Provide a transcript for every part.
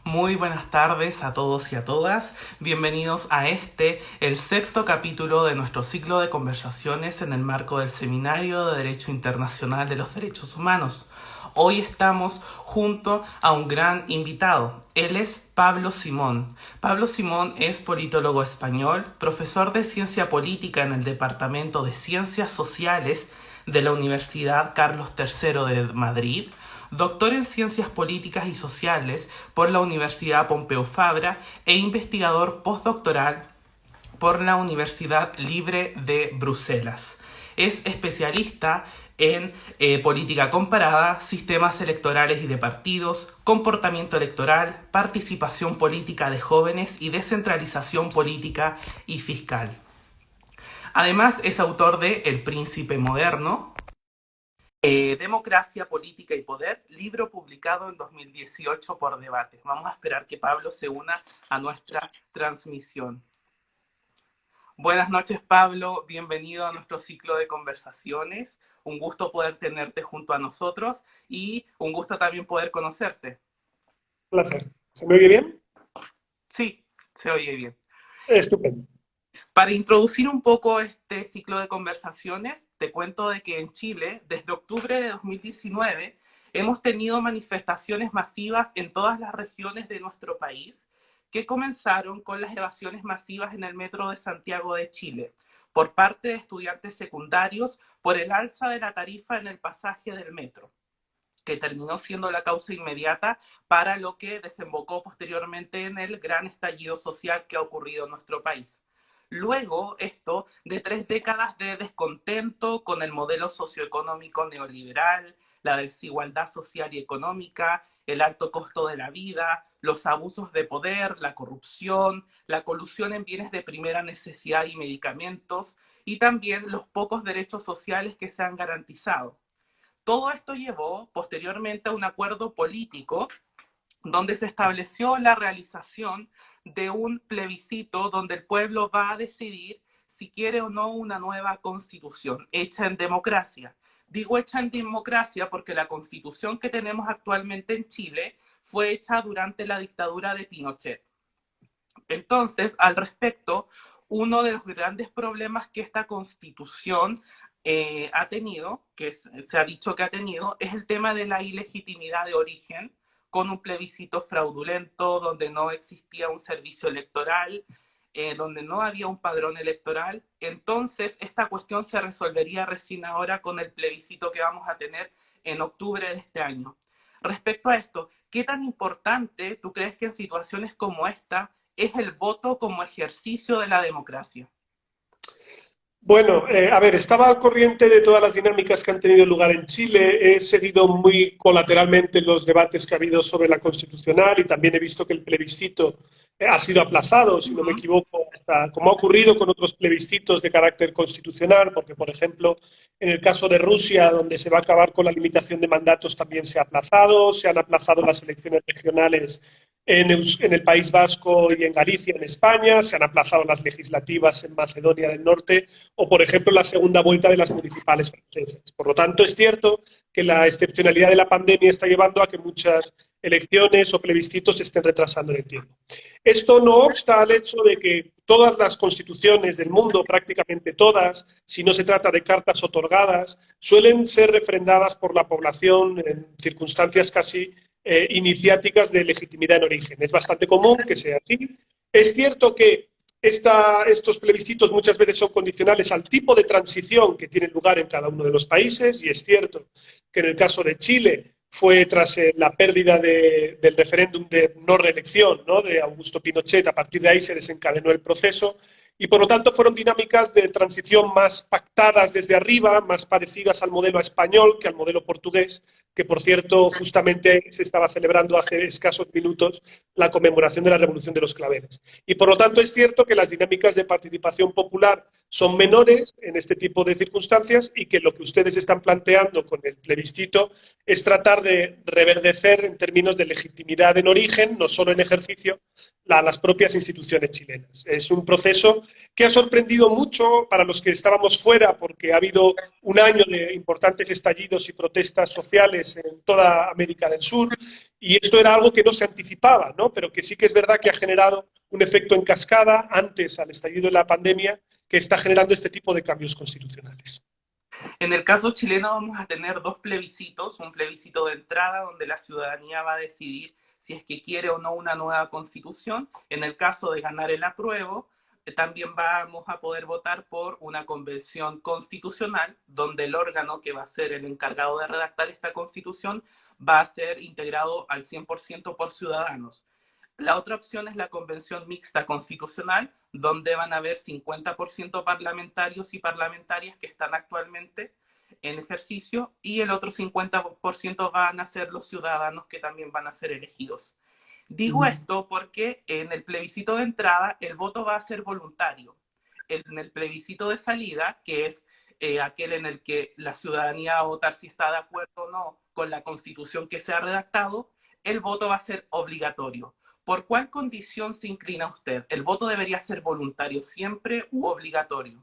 Muy buenas tardes a todos y a todas. Bienvenidos a el sexto capítulo de nuestro ciclo de conversaciones en el marco del Seminario de Derecho Internacional de los Derechos Humanos. Hoy estamos junto a un gran invitado. Él es Pablo Simón. Pablo Simón es politólogo español, profesor de Ciencia Política en el Departamento de Ciencias Sociales de la Universidad Carlos III de Madrid, doctor en Ciencias Políticas y Sociales por la Universidad Pompeu Fabra e investigador postdoctoral por la Universidad Libre de Bruselas. Es especialista en política comparada, sistemas electorales y de partidos, comportamiento electoral, participación política de jóvenes y descentralización política y fiscal. Además, es autor de El Príncipe Moderno, Democracia, Política y Poder, libro publicado en 2018 por Debates. Vamos a esperar que Pablo se una a nuestra transmisión. Buenas noches, Pablo. Bienvenido a nuestro ciclo de conversaciones. Un gusto poder tenerte junto a nosotros y un gusto también poder conocerte. Placer. ¿Se me oye bien? Sí, se oye bien. Estupendo. Para introducir un poco este ciclo de conversaciones, te cuento de que en Chile, desde octubre de 2019, hemos tenido manifestaciones masivas en todas las regiones de nuestro país, que comenzaron con las evasiones masivas en el metro de Santiago de Chile, por parte de estudiantes secundarios por el alza de la tarifa en el pasaje del metro, que terminó siendo la causa inmediata para lo que desembocó posteriormente en el gran estallido social que ha ocurrido en nuestro país. Luego, esto de 3 décadas de descontento con el modelo socioeconómico neoliberal, la desigualdad social y económica, el alto costo de la vida, los abusos de poder, la corrupción, la colusión en bienes de primera necesidad y medicamentos, y también los pocos derechos sociales que se han garantizado. Todo esto llevó posteriormente a un acuerdo político donde se estableció la realización de un plebiscito donde el pueblo va a decidir si quiere o no una nueva constitución hecha en democracia. Digo hecha en democracia porque la constitución que tenemos actualmente en Chile fue hecha durante la dictadura de Pinochet. Entonces, al respecto, uno de los grandes problemas que esta constitución ha tenido, que se ha dicho que ha tenido, es el tema de la ilegitimidad de origen, con un plebiscito fraudulento, donde no existía un servicio electoral, donde no había un padrón electoral. Entonces, esta cuestión se resolvería recién ahora con el plebiscito que vamos a tener en octubre de este año. Respecto a esto, ¿qué tan importante tú crees que en situaciones como esta es el voto como ejercicio de la democracia? Bueno, a ver, estaba al corriente de todas las dinámicas que han tenido lugar en Chile. He seguido muy colateralmente los debates que ha habido sobre la constitucional y también he visto que el plebiscito ha sido aplazado, si no me equivoco, como ha ocurrido con otros plebiscitos de carácter constitucional, porque, por ejemplo, en el caso de Rusia, donde se va a acabar con la limitación de mandatos, también se ha aplazado. Se han aplazado las elecciones regionales en el País Vasco y en Galicia, en España. Se han aplazado las legislativas en Macedonia del Norte o, por ejemplo, la segunda vuelta de las municipales francesas. Por lo tanto, es cierto que la excepcionalidad de la pandemia está llevando a que muchas elecciones o plebiscitos se estén retrasando en el tiempo. Esto no obsta al hecho de que todas las constituciones del mundo, prácticamente todas, si no se trata de cartas otorgadas, suelen ser refrendadas por la población en circunstancias casi iniciáticas de legitimidad en origen. Es bastante común que sea así. Es cierto que estos plebiscitos muchas veces son condicionales al tipo de transición que tiene lugar en cada uno de los países, y es cierto que en el caso de Chile fue tras la pérdida del referéndum de no reelección, ¿no?, de Augusto Pinochet. A partir de ahí se desencadenó el proceso y, por lo tanto, fueron dinámicas de transición más pactadas desde arriba, más parecidas al modelo español que al modelo portugués, que, por cierto, justamente se estaba celebrando hace escasos minutos la conmemoración de la Revolución de los Claveles. Y, por lo tanto, es cierto que las dinámicas de participación popular son menores en este tipo de circunstancias y que lo que ustedes están planteando con el plebiscito es tratar de reverdecer en términos de legitimidad en origen, no solo en ejercicio, las propias instituciones chilenas. Es un proceso que ha sorprendido mucho para los que estábamos fuera porque ha habido un año de importantes estallidos y protestas sociales en toda América del Sur y esto era algo que no se anticipaba, ¿no? Pero que sí que es verdad que ha generado un efecto en cascada antes al estallido de la pandemia que está generando este tipo de cambios constitucionales. En el caso chileno vamos a tener dos plebiscitos, un plebiscito de entrada donde la ciudadanía va a decidir si es que quiere o no una nueva constitución. En el caso de ganar el apruebo, también vamos a poder votar por una convención constitucional donde el órgano que va a ser el encargado de redactar esta constitución va a ser integrado al 100% por ciudadanos. La otra opción es la convención mixta constitucional, donde van a haber 50% parlamentarios y parlamentarias que están actualmente en ejercicio y el otro 50% van a ser los ciudadanos que también van a ser elegidos. Digo esto porque en el plebiscito de entrada el voto va a ser voluntario. En el plebiscito de salida, que es aquel en el que la ciudadanía va a votar si está de acuerdo o no con la constitución que se ha redactado, el voto va a ser obligatorio. ¿Por cuál condición se inclina usted? ¿El voto debería ser voluntario siempre u obligatorio?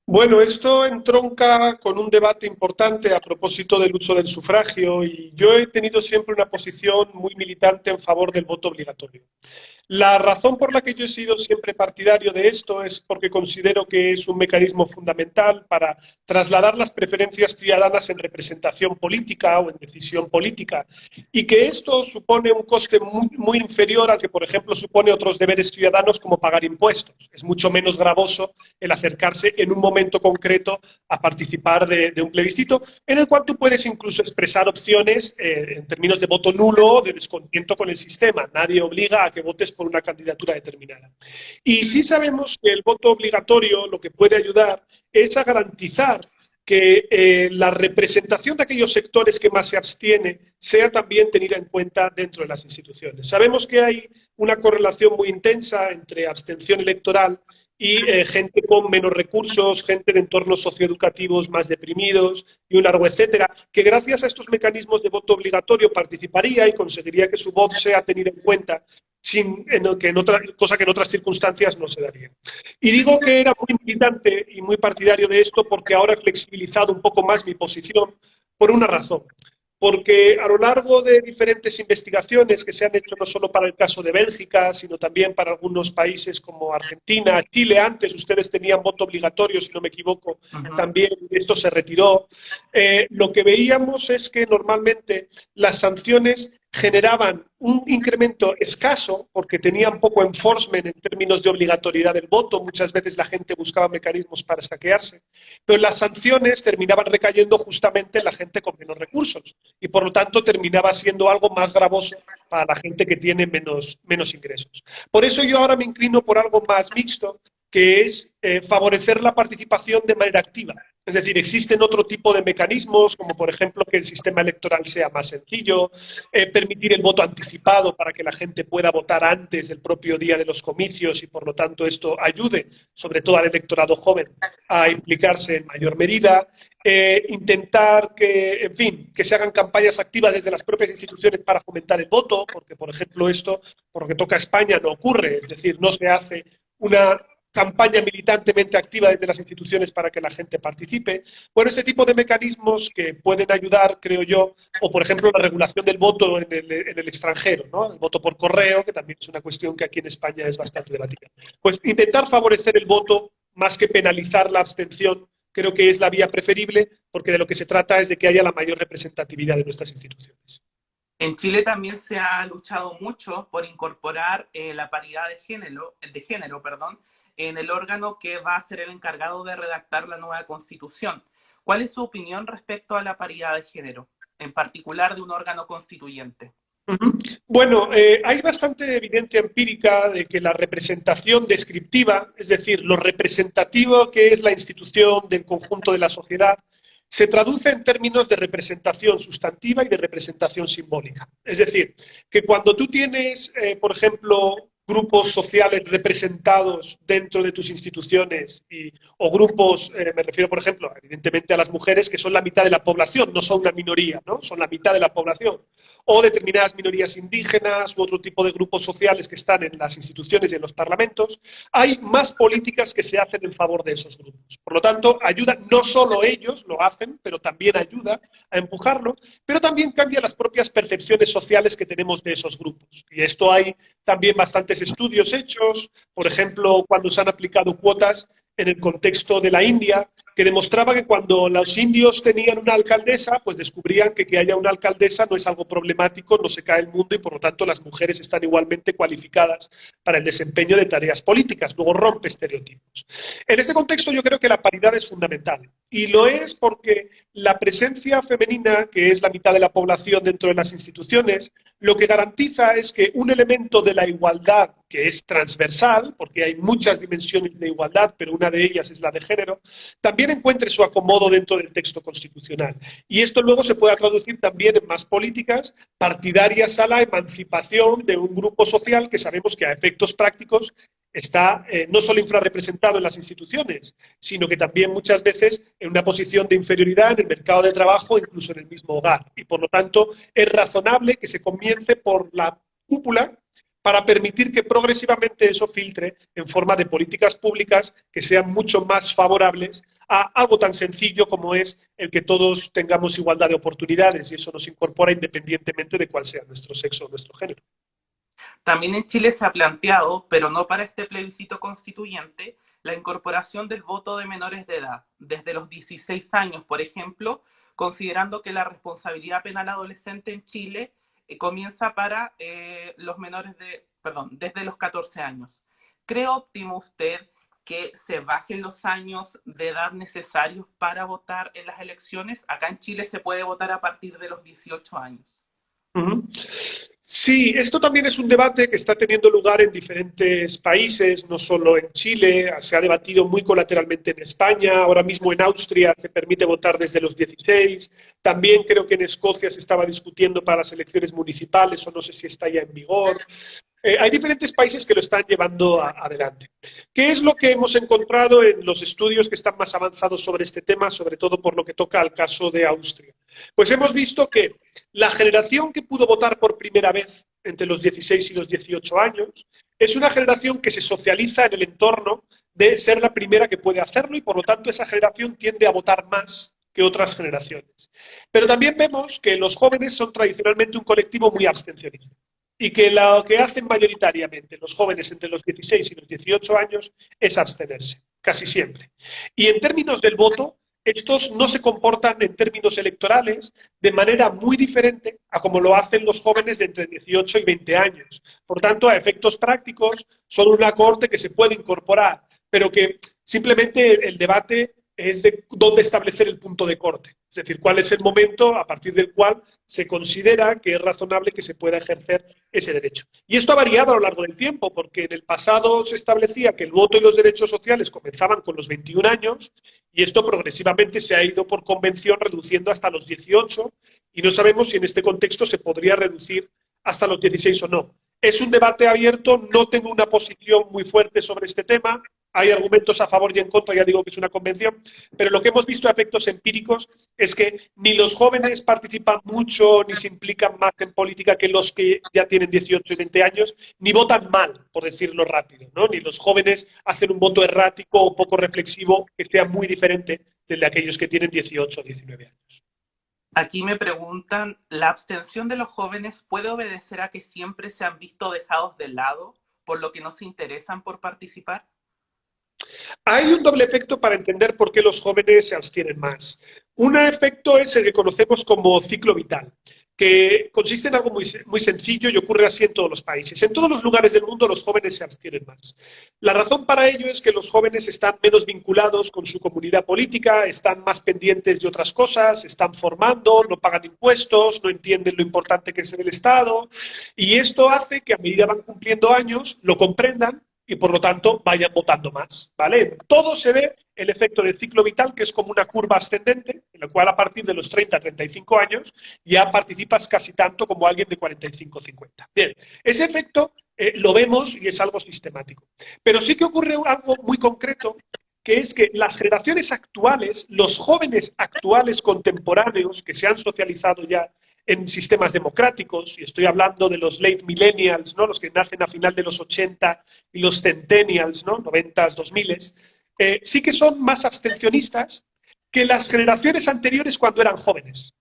Bueno, esto entronca con un debate importante a propósito del uso del sufragio y yo he tenido siempre una posición muy militante en favor del voto obligatorio. La razón por la que yo he sido siempre partidario de esto es porque considero que es un mecanismo fundamental para trasladar las preferencias ciudadanas en representación política o en decisión política y que esto supone un coste muy inferior al que, por ejemplo, supone otros deberes ciudadanos como pagar impuestos. Es mucho menos gravoso el acercarse en un momento concreto a participar de un plebiscito en el cual tú puedes incluso expresar opciones en términos de voto nulo o de descontento con el sistema. Nadie obliga a que votes por una candidatura determinada. Y sí sabemos que el voto obligatorio lo que puede ayudar es a garantizar que la representación de aquellos sectores que más se abstienen sea también tenida en cuenta dentro de las instituciones. Sabemos que hay una correlación muy intensa entre abstención electoral y gente con menos recursos, gente de entornos socioeducativos más deprimidos y un largo etcétera, que gracias a estos mecanismos de voto obligatorio participaría y conseguiría que su voz sea tenida en cuenta, cosa que en otras circunstancias no se daría. Y digo que era muy militante y muy partidario de esto porque ahora he flexibilizado un poco más mi posición por una razón. Porque a lo largo de diferentes investigaciones que se han hecho no solo para el caso de Bélgica, sino también para algunos países como Argentina, Chile, antes ustedes tenían voto obligatorio, si no me equivoco, también esto se retiró. Lo que veíamos es que normalmente las sanciones generaban un incremento escaso porque tenían poco enforcement en términos de obligatoriedad del voto. Muchas veces la gente buscaba mecanismos para saquearse, pero las sanciones terminaban recayendo justamente en la gente con menos recursos y por lo tanto terminaba siendo algo más gravoso para la gente que tiene menos ingresos. Por eso yo ahora me inclino por algo más mixto, que es favorecer la participación de manera activa. Es decir, existen otro tipo de mecanismos, como por ejemplo que el sistema electoral sea más sencillo, permitir el voto anticipado para que la gente pueda votar antes del propio día de los comicios y por lo tanto esto ayude, sobre todo al electorado joven, a implicarse en mayor medida, intentar que, en fin, que se hagan campañas activas desde las propias instituciones para fomentar el voto, porque por ejemplo esto, por lo que toca a España, no ocurre, es decir, no se hace una campaña militantemente activa desde las instituciones para que la gente participe. Bueno, este tipo de mecanismos que pueden ayudar, creo yo, o por ejemplo la regulación del voto en el extranjero, ¿no? El voto por correo, que también es una cuestión que aquí en España es bastante debatida. Pues intentar favorecer el voto más que penalizar la abstención, creo que es la vía preferible, porque de lo que se trata es de que haya la mayor representatividad de nuestras instituciones. En Chile también se ha luchado mucho por incorporar la paridad de género, en el órgano que va a ser el encargado de redactar la nueva constitución. ¿Cuál es su opinión respecto a la paridad de género, en particular de un órgano constituyente? Bueno, hay bastante evidencia empírica de que la representación descriptiva, es decir, lo representativo que es la institución del conjunto de la sociedad, se traduce en términos de representación sustantiva y de representación simbólica. Es decir, que cuando tú tienes, por ejemplo, grupos sociales representados dentro de tus instituciones o grupos, me refiero, por ejemplo, evidentemente a las mujeres, que son la mitad de la población, no son una minoría, ¿no? Son la mitad de la población, o determinadas minorías indígenas u otro tipo de grupos sociales que están en las instituciones y en los parlamentos, hay más políticas que se hacen en favor de esos grupos. Por lo tanto, ayuda, no solo ellos lo hacen, pero también ayuda a empujarlo, pero también cambia las propias percepciones sociales que tenemos de esos grupos. Y esto hay también bastantes estudios hechos, por ejemplo, cuando se han aplicado cuotas en el contexto de la India, que demostraba que cuando los indios tenían una alcaldesa, pues descubrían que haya una alcaldesa no es algo problemático, no se cae el mundo y por lo tanto las mujeres están igualmente cualificadas para el desempeño de tareas políticas. Luego rompe estereotipos. En este contexto yo creo que la paridad es fundamental y lo es porque la presencia femenina, que es la mitad de la población dentro de las instituciones, lo que garantiza es que un elemento de la igualdad que es transversal, porque hay muchas dimensiones de igualdad, pero una de ellas es la de género, también encuentre su acomodo dentro del texto constitucional. Y esto luego se puede traducir también en más políticas partidarias a la emancipación de un grupo social que sabemos que a efectos prácticos está no solo infrarrepresentado en las instituciones, sino que también muchas veces en una posición de inferioridad en el mercado de trabajo, incluso en el mismo hogar. Y por lo tanto es razonable que se comience por la cúpula para permitir que progresivamente eso filtre en forma de políticas públicas que sean mucho más favorables a algo tan sencillo como es el que todos tengamos igualdad de oportunidades y eso nos incorpora independientemente de cuál sea nuestro sexo o nuestro género. También en Chile se ha planteado, pero no para este plebiscito constituyente, la incorporación del voto de menores de edad, desde los 16 años, por ejemplo, considerando que la responsabilidad penal adolescente en Chile comienza para los menores de, perdón, desde los 14 años. ¿Cree óptimo usted que se bajen los años de edad necesarios para votar en las elecciones? Acá en Chile se puede votar a partir de los 18 años. Sí, esto también es un debate que está teniendo lugar en diferentes países, no solo en Chile, se ha debatido muy colateralmente en España, ahora mismo en Austria se permite votar desde los 16, también creo que en Escocia se estaba discutiendo para las elecciones municipales o no sé si está ya en vigor. Hay diferentes países que lo están llevando adelante. ¿Qué es lo que hemos encontrado en los estudios que están más avanzados sobre este tema, sobre todo por lo que toca al caso de Austria? Pues hemos visto que la generación que pudo votar por primera vez entre los 16 y los 18 años es una generación que se socializa en el entorno de ser la primera que puede hacerlo y por lo tanto esa generación tiende a votar más que otras generaciones. Pero también vemos que los jóvenes son tradicionalmente un colectivo muy abstencionista y que lo que hacen mayoritariamente los jóvenes entre los 16 y los 18 años es abstenerse, casi siempre. Y en términos del voto, estos no se comportan en términos electorales de manera muy diferente a como lo hacen los jóvenes de entre 18 y 20 años. Por tanto, a efectos prácticos, son una cohorte que se puede incorporar, pero que simplemente el debate es de dónde establecer el punto de corte. Es decir, cuál es el momento a partir del cual se considera que es razonable que se pueda ejercer ese derecho. Y esto ha variado a lo largo del tiempo, porque en el pasado se establecía que el voto y los derechos sociales comenzaban con los 21 años y esto progresivamente se ha ido por convención reduciendo hasta los 18 y no sabemos si en este contexto se podría reducir hasta los 16 o no. Es un debate abierto, no tengo una posición muy fuerte sobre este tema. Hay argumentos a favor y en contra, ya digo que es una convención, pero lo que hemos visto a efectos empíricos es que ni los jóvenes participan mucho ni se implican más en política que los que ya tienen 18 y 20 años, ni votan mal, por decirlo rápido, ¿no? Ni los jóvenes hacen un voto errático o poco reflexivo que sea muy diferente del de aquellos que tienen 18 o 19 años. Aquí me preguntan, ¿la abstención de los jóvenes puede obedecer a que siempre se han visto dejados de lado, por lo que no se interesan por participar? Hay un doble efecto para entender por qué los jóvenes se abstienen más. Un efecto es el que conocemos como ciclo vital, que consiste en algo muy sencillo y ocurre así en todos los países. En todos los lugares del mundo los jóvenes se abstienen más. La razón para ello es que los jóvenes están menos vinculados con su comunidad política, están más pendientes de otras cosas, se están formando, no pagan impuestos, no entienden lo importante que es el Estado y esto hace que a medida van cumpliendo años lo comprendan y por lo tanto vayan votando más, ¿vale? Todo se ve el efecto del ciclo vital, que es como una curva ascendente, en la cual a partir de los 30 a 35 años ya participas casi tanto como alguien de 45 o 50. Bien, ese efecto lo vemos y es algo sistemático. Pero sí que ocurre algo muy concreto, que es que las generaciones actuales, los jóvenes actuales contemporáneos que se han socializado ya en sistemas democráticos, y estoy hablando de los late millennials, ¿no? Los que nacen a final de los 80 y los centennials, ¿no? 90s, 2000s, sí que son más abstencionistas que las generaciones anteriores cuando eran jóvenes.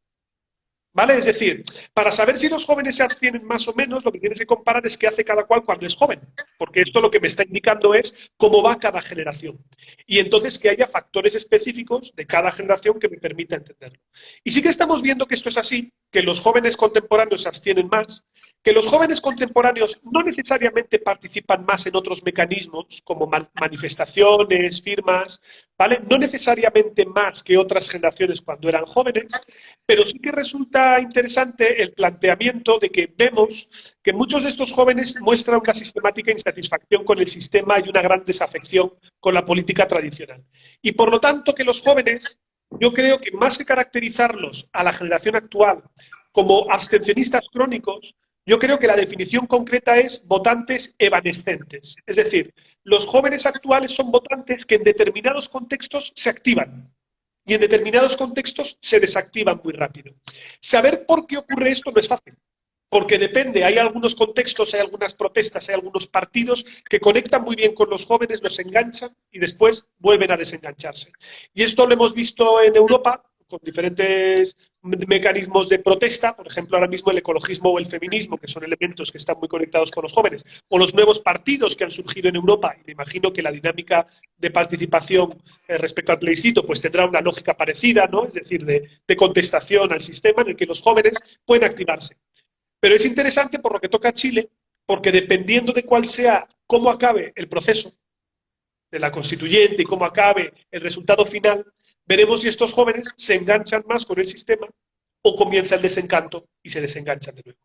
¿Vale? Es decir, para saber si los jóvenes se abstienen más o menos, lo que tienes que comparar es qué hace cada cual cuando es joven, porque esto lo que me está indicando es cómo va cada generación. Y entonces que haya factores específicos de cada generación que me permita entenderlo. Y sí que estamos viendo que esto es así, que los jóvenes contemporáneos se abstienen más, que los jóvenes contemporáneos no necesariamente participan más en otros mecanismos, como manifestaciones, firmas, ¿vale? No necesariamente más que otras generaciones cuando eran jóvenes, pero sí que resulta interesante el planteamiento de que vemos que muchos de estos jóvenes muestran una sistemática insatisfacción con el sistema y una gran desafección con la política tradicional. Y por lo tanto que los jóvenes, yo creo que más que caracterizarlos a la generación actual como abstencionistas crónicos, yo creo que la definición concreta es votantes evanescentes. Es decir, los jóvenes actuales son votantes que en determinados contextos se activan y en determinados contextos se desactivan muy rápido. Saber por qué ocurre esto no es fácil, porque depende, hay algunos contextos, hay algunas protestas, hay algunos partidos que conectan muy bien con los jóvenes, los enganchan y después vuelven a desengancharse. Y esto lo hemos visto en Europa con diferentes mecanismos de protesta, por ejemplo, ahora mismo el ecologismo o el feminismo, que son elementos que están muy conectados con los jóvenes, o los nuevos partidos que han surgido en Europa, y me imagino que la dinámica de participación respecto al plebiscito pues tendrá una lógica parecida, ¿no? Es decir, de contestación al sistema en el que los jóvenes pueden activarse. Pero es interesante por lo que toca a Chile, porque dependiendo de cuál sea, cómo acabe el proceso de la constituyente y cómo acabe el resultado final, veremos si estos jóvenes se enganchan más con el sistema o comienza el desencanto y se desenganchan de nuevo.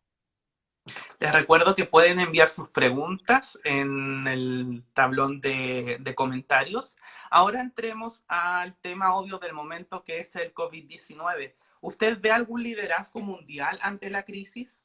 Les recuerdo que pueden enviar sus preguntas en el tablón de comentarios. Ahora entremos al tema obvio del momento, que es el COVID-19. ¿Usted ve algún liderazgo mundial ante la crisis?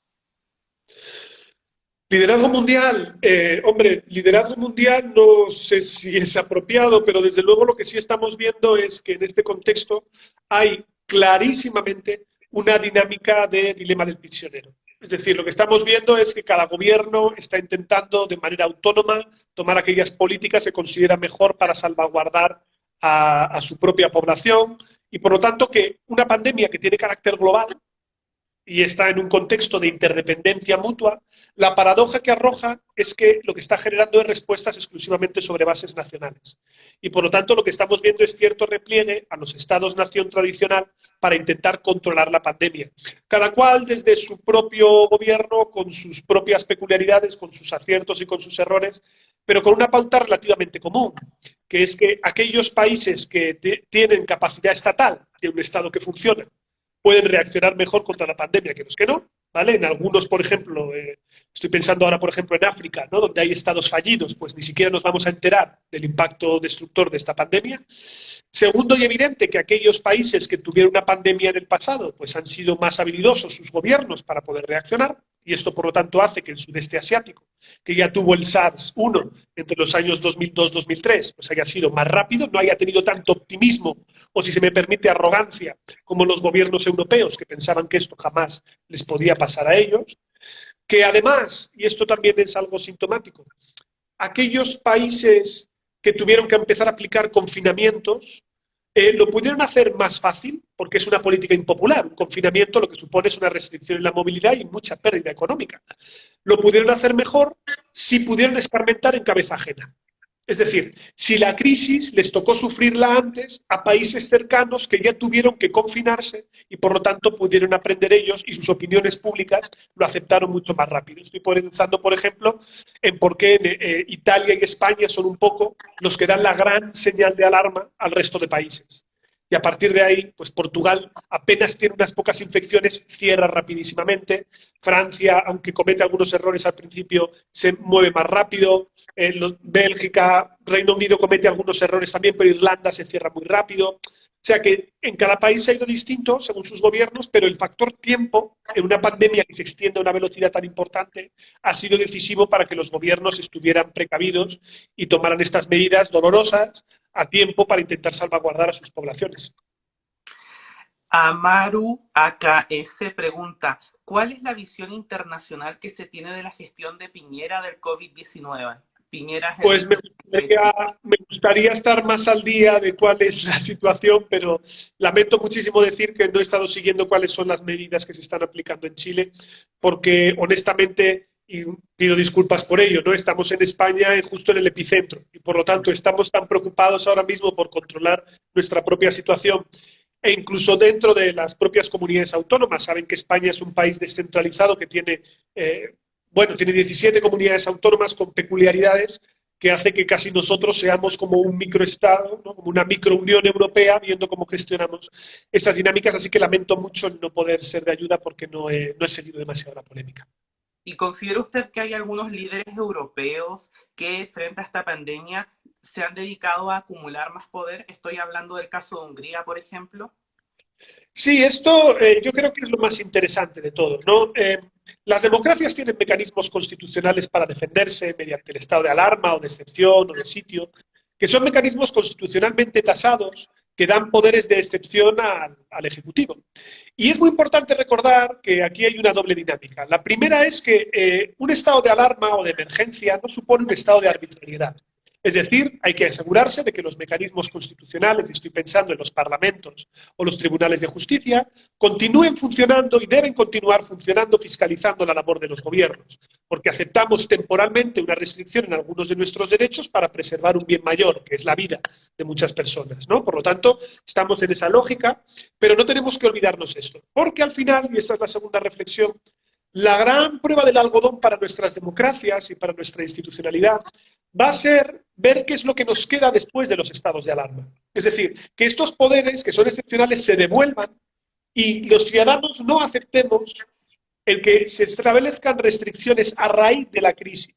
Liderazgo mundial, hombre, liderazgo mundial no sé si es apropiado, pero desde luego lo que sí estamos viendo es que en este contexto hay clarísimamente una dinámica de dilema del prisionero. Es decir, lo que estamos viendo es que cada gobierno está intentando de manera autónoma tomar aquellas políticas que considera mejor para salvaguardar a su propia población y por lo tanto que una pandemia que tiene carácter global y está en un contexto de interdependencia mutua, la paradoja que arroja es que lo que está generando es respuestas exclusivamente sobre bases nacionales. Y por lo tanto lo que estamos viendo es cierto repliegue a los estados-nación tradicional para intentar controlar la pandemia. Cada cual desde su propio gobierno, con sus propias peculiaridades, con sus aciertos y con sus errores, pero con una pauta relativamente común, que es que aquellos países que tienen capacidad estatal de un Estado que funciona, pueden reaccionar mejor contra la pandemia que los que no, ¿vale? En algunos, por ejemplo, estoy pensando ahora, por ejemplo, en África, ¿no? Donde hay estados fallidos, pues ni siquiera nos vamos a enterar del impacto destructor de esta pandemia. Segundo y evidente, que aquellos países que tuvieron una pandemia en el pasado, pues han sido más habilidosos sus gobiernos para poder reaccionar, y esto, por lo tanto, hace que el sudeste asiático, que ya tuvo el SARS-1 entre los años 2002-2003, pues haya sido más rápido, no haya tenido tanto optimismo o, si se me permite, arrogancia como los gobiernos europeos que pensaban que esto jamás les podía pasar a ellos, que además, y esto también es algo sintomático, aquellos países que tuvieron que empezar a aplicar confinamientos lo pudieron hacer más fácil porque es una política impopular. Un confinamiento lo que supone es una restricción en la movilidad y mucha pérdida económica. Lo pudieron hacer mejor si pudieron escarmentar en cabeza ajena. Es decir, si la crisis les tocó sufrirla antes a países cercanos que ya tuvieron que confinarse y por lo tanto pudieron aprender ellos y sus opiniones públicas lo aceptaron mucho más rápido. Estoy pensando, por ejemplo, en por qué Italia y España son un poco los que dan la gran señal de alarma al resto de países. Y a partir de ahí, pues Portugal apenas tiene unas pocas infecciones, cierra rapidísimamente. Francia, aunque comete algunos errores al principio, se mueve más rápido. Bélgica, Reino Unido comete algunos errores también, pero Irlanda se cierra muy rápido. O sea que en cada país ha ido distinto según sus gobiernos, pero el factor tiempo en una pandemia que se extiende a una velocidad tan importante ha sido decisivo para que los gobiernos estuvieran precavidos y tomaran estas medidas dolorosas a tiempo para intentar salvaguardar a sus poblaciones. Amaru AKS pregunta, ¿cuál es la visión internacional que se tiene de la gestión de Piñera del COVID-19? Piñera es Pues el de Chile. me gustaría estar más al día de cuál es la situación, pero lamento muchísimo decir que no he estado siguiendo cuáles son las medidas que se están aplicando en Chile, porque honestamente, y pido disculpas por ello, no estamos en España justo en el epicentro y por lo tanto estamos tan preocupados ahora mismo por controlar nuestra propia situación e incluso dentro de las propias comunidades autónomas. Saben que España es un país descentralizado que tiene tiene 17 comunidades autónomas con peculiaridades que hace que casi nosotros seamos como un microestado, ¿no? Como una microunión europea, viendo cómo gestionamos estas dinámicas. Así que lamento mucho el no poder ser de ayuda porque no he seguido demasiado la polémica. ¿Y considera usted que hay algunos líderes europeos que frente a esta pandemia se han dedicado a acumular más poder? Estoy hablando del caso de Hungría, por ejemplo. Sí, esto yo creo que es lo más interesante de todo, ¿no? Las democracias tienen mecanismos constitucionales para defenderse mediante el estado de alarma o de excepción o de sitio, que son mecanismos constitucionalmente tasados que dan poderes de excepción al Ejecutivo. Y es muy importante recordar que aquí hay una doble dinámica. La primera es que un estado de alarma o de emergencia no supone un estado de arbitrariedad. Es decir, hay que asegurarse de que los mecanismos constitucionales, estoy pensando en los parlamentos o los tribunales de justicia, continúen funcionando y deben continuar funcionando fiscalizando la labor de los gobiernos, porque aceptamos temporalmente una restricción en algunos de nuestros derechos para preservar un bien mayor, que es la vida de muchas personas, ¿no? Por lo tanto, estamos en esa lógica, pero no tenemos que olvidarnos esto, porque al final, y esta es la segunda reflexión, la gran prueba del algodón para nuestras democracias y para nuestra institucionalidad va a ser ver qué es lo que nos queda después de los estados de alarma. Es decir, que estos poderes, que son excepcionales, se devuelvan y los ciudadanos no aceptemos el que se establezcan restricciones a raíz de la crisis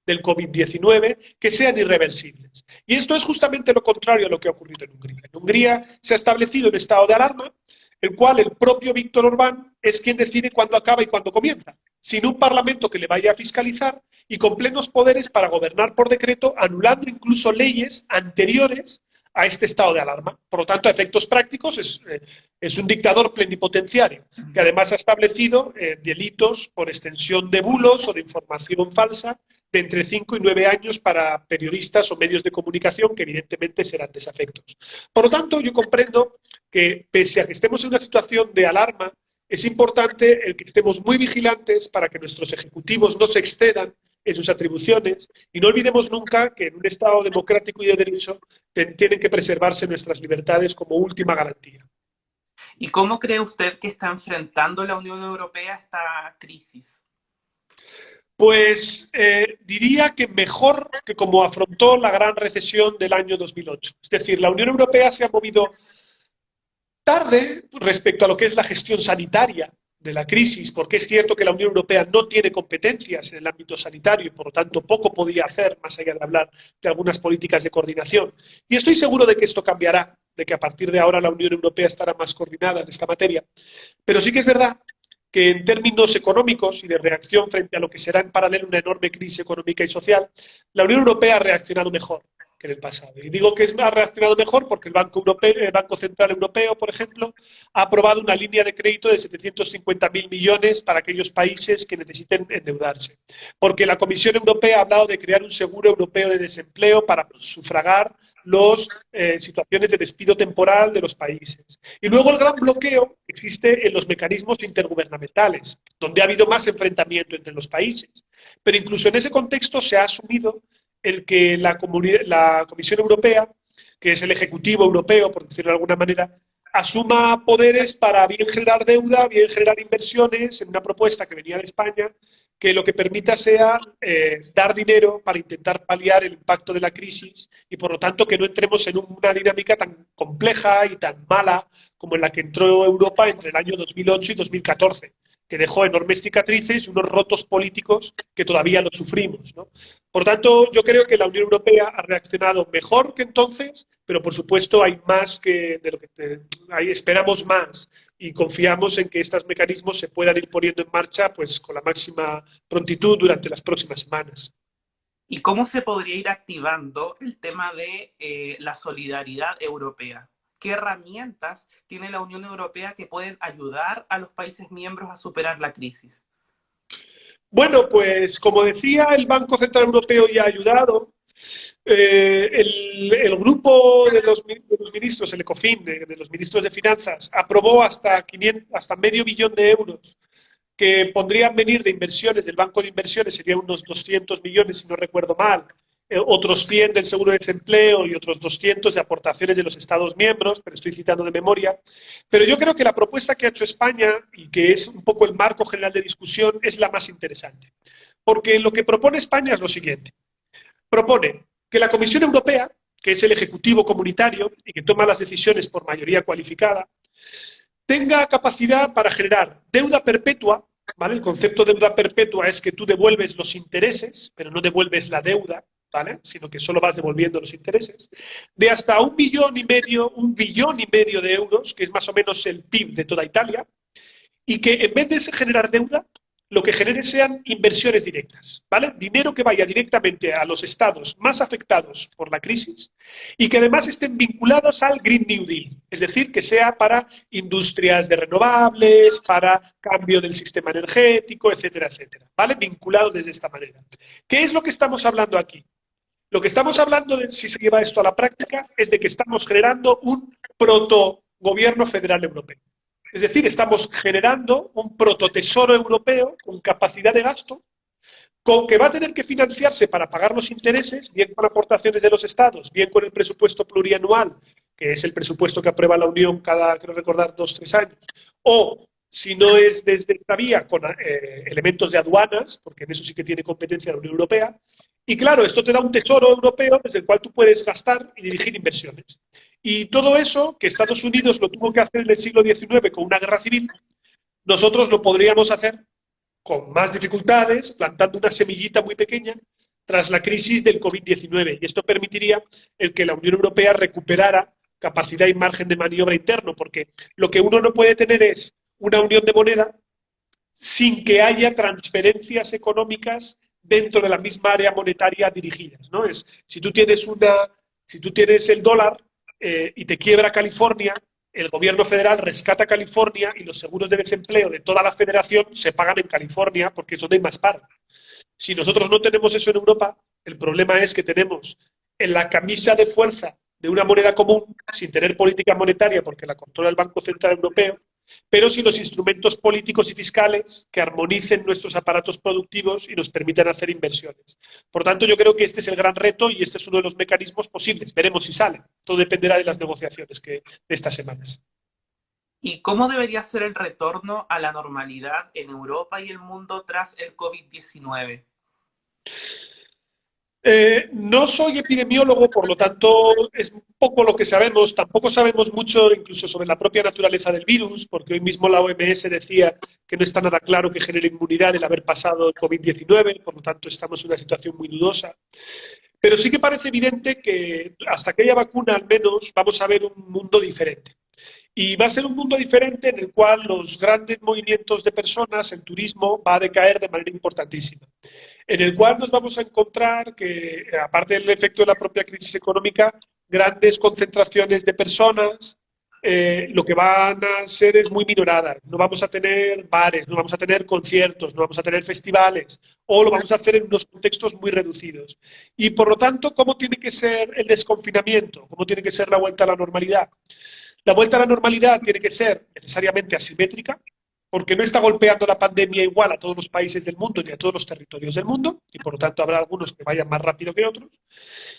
del COVID-19 que sean irreversibles. Y esto es justamente lo contrario a lo que ha ocurrido en Hungría. En Hungría se ha establecido un estado de alarma, el cual el propio Víctor Orbán es quien decide cuándo acaba y cuándo comienza, sin un parlamento que le vaya a fiscalizar y con plenos poderes para gobernar por decreto, anulando incluso leyes anteriores a este estado de alarma. Por lo tanto, a efectos prácticos es un dictador plenipotenciario que además ha establecido delitos por extensión de bulos o de información falsa de entre 5 y 9 años para periodistas o medios de comunicación que evidentemente serán desafectos. Por lo tanto, yo comprendo que pese a que estemos en una situación de alarma, es importante el que estemos muy vigilantes para que nuestros ejecutivos no se excedan en sus atribuciones y no olvidemos nunca que en un Estado democrático y de derecho tienen que preservarse nuestras libertades como última garantía. ¿Y cómo cree usted que está enfrentando la Unión Europea esta crisis? Pues diría que mejor que como afrontó la gran recesión del año 2008. Es decir, la Unión Europea se ha movido tarde respecto a lo que es la gestión sanitaria de la crisis, porque es cierto que la Unión Europea no tiene competencias en el ámbito sanitario y por lo tanto poco podía hacer más allá de hablar de algunas políticas de coordinación. Y estoy seguro de que esto cambiará, de que a partir de ahora la Unión Europea estará más coordinada en esta materia. Pero sí que es verdad que en términos económicos y de reacción frente a lo que será en paralelo una enorme crisis económica y social, la Unión Europea ha reaccionado mejor que en el pasado. Y digo que ha reaccionado mejor porque el Banco Central Europeo, por ejemplo, ha aprobado una línea de crédito de 750.000 millones para aquellos países que necesiten endeudarse. Porque la Comisión Europea ha hablado de crear un seguro europeo de desempleo para sufragar las situaciones de despido temporal de los países. Y luego el gran bloqueo existe en los mecanismos intergubernamentales, donde ha habido más enfrentamiento entre los países. Pero incluso en ese contexto se ha asumido el que la Comisión Europea, que es el Ejecutivo Europeo, por decirlo de alguna manera, asuma poderes para bien generar deuda, bien generar inversiones en una propuesta que venía de España, que lo que permita sea dar dinero para intentar paliar el impacto de la crisis y, por lo tanto, que no entremos en una dinámica tan compleja y tan mala como en la que entró Europa entre el año 2008 y 2014. que dejó enormes cicatrices y unos rotos políticos que todavía lo sufrimos, ¿no? Por tanto, yo creo que la Unión Europea ha reaccionado mejor que entonces, pero por supuesto hay más que de lo que esperamos más y confiamos en que estos mecanismos se puedan ir poniendo en marcha pues con la máxima prontitud durante las próximas semanas. ¿Y cómo se podría ir activando el tema de la solidaridad europea? ¿Qué herramientas tiene la Unión Europea que pueden ayudar a los países miembros a superar la crisis? Bueno, pues como decía, el Banco Central Europeo ya ha ayudado. El grupo de los ministros, el ECOFIN, de los ministros de Finanzas, aprobó hasta medio billón de euros que podrían venir de inversiones del Banco de Inversiones, serían unos 200 millones, si no recuerdo mal, otros 100 del seguro de desempleo y otros 200 de aportaciones de los Estados miembros, pero estoy citando de memoria. Pero yo creo que la propuesta que ha hecho España, y que es un poco el marco general de discusión, es la más interesante. Porque lo que propone España es lo siguiente. Propone que la Comisión Europea, que es el Ejecutivo comunitario y que toma las decisiones por mayoría cualificada, tenga capacidad para generar deuda perpetua, ¿vale? El concepto de deuda perpetua es que tú devuelves los intereses, pero no devuelves la deuda, ¿vale? Sino que solo vas devolviendo los intereses, de hasta 1,5 billón de euros, que es más o menos el PIB de toda Italia, y que en vez de generar deuda, lo que genere sean inversiones directas, ¿vale? Dinero que vaya directamente a los estados más afectados por la crisis y que además estén vinculados al Green New Deal, es decir, que sea para industrias de renovables, para cambio del sistema energético, etcétera, etcétera, ¿vale? Vinculado desde esta manera. ¿Qué es lo que estamos hablando aquí? Lo que estamos hablando, si se lleva esto a la práctica, es de que estamos generando un protogobierno federal europeo. Es decir, estamos generando un prototesoro europeo con capacidad de gasto, con que va a tener que financiarse para pagar los intereses, bien con aportaciones de los estados, bien con el presupuesto plurianual, que es el presupuesto que aprueba la Unión cada, creo recordar, 2-3 años, o si no es desde esta vía, con elementos de aduanas, porque en eso sí que tiene competencia la Unión Europea. Y claro, esto te da un tesoro europeo desde el cual tú puedes gastar y dirigir inversiones. Y todo eso, que Estados Unidos lo tuvo que hacer en el siglo XIX con una guerra civil, nosotros lo podríamos hacer con más dificultades, plantando una semillita muy pequeña tras la crisis del COVID-19. Y esto permitiría el que la Unión Europea recuperara capacidad y margen de maniobra interno, porque lo que uno no puede tener es una unión de moneda sin que haya transferencias económicas dentro de la misma área monetaria dirigidas, ¿no? Si tú tienes el dólar y te quiebra California, el gobierno federal rescata California y los seguros de desempleo de toda la federación se pagan en California porque es donde hay más paro. Si nosotros no tenemos eso en Europa, el problema es que tenemos en la camisa de fuerza de una moneda común, sin tener política monetaria porque la controla el Banco Central Europeo, pero sin los instrumentos políticos y fiscales que armonicen nuestros aparatos productivos y nos permitan hacer inversiones. Por tanto, yo creo que este es el gran reto y este es uno de los mecanismos posibles. Veremos si sale. Todo dependerá de las negociaciones de estas semanas. ¿Y cómo debería ser el retorno a la normalidad en Europa y el mundo tras el COVID-19? No soy epidemiólogo, por lo tanto es poco lo que sabemos. Tampoco sabemos mucho incluso sobre la propia naturaleza del virus, porque hoy mismo la OMS decía que no está nada claro que genere inmunidad el haber pasado el COVID-19, por lo tanto estamos en una situación muy dudosa. Pero sí que parece evidente que hasta que haya vacuna al menos vamos a ver un mundo diferente. Y va a ser un mundo diferente en el cual los grandes movimientos de personas, el turismo, va a decaer de manera importantísima. En el cual nos vamos a encontrar que, aparte del efecto de la propia crisis económica, grandes concentraciones de personas, lo que van a ser es muy minoradas. No vamos a tener bares, no vamos a tener conciertos, no vamos a tener festivales, o lo vamos a hacer en unos contextos muy reducidos. Y por lo tanto, ¿cómo tiene que ser el desconfinamiento? ¿Cómo tiene que ser la vuelta a la normalidad? La vuelta a la normalidad tiene que ser necesariamente asimétrica, porque no está golpeando la pandemia igual a todos los países del mundo ni a todos los territorios del mundo, y por lo tanto habrá algunos que vayan más rápido que otros.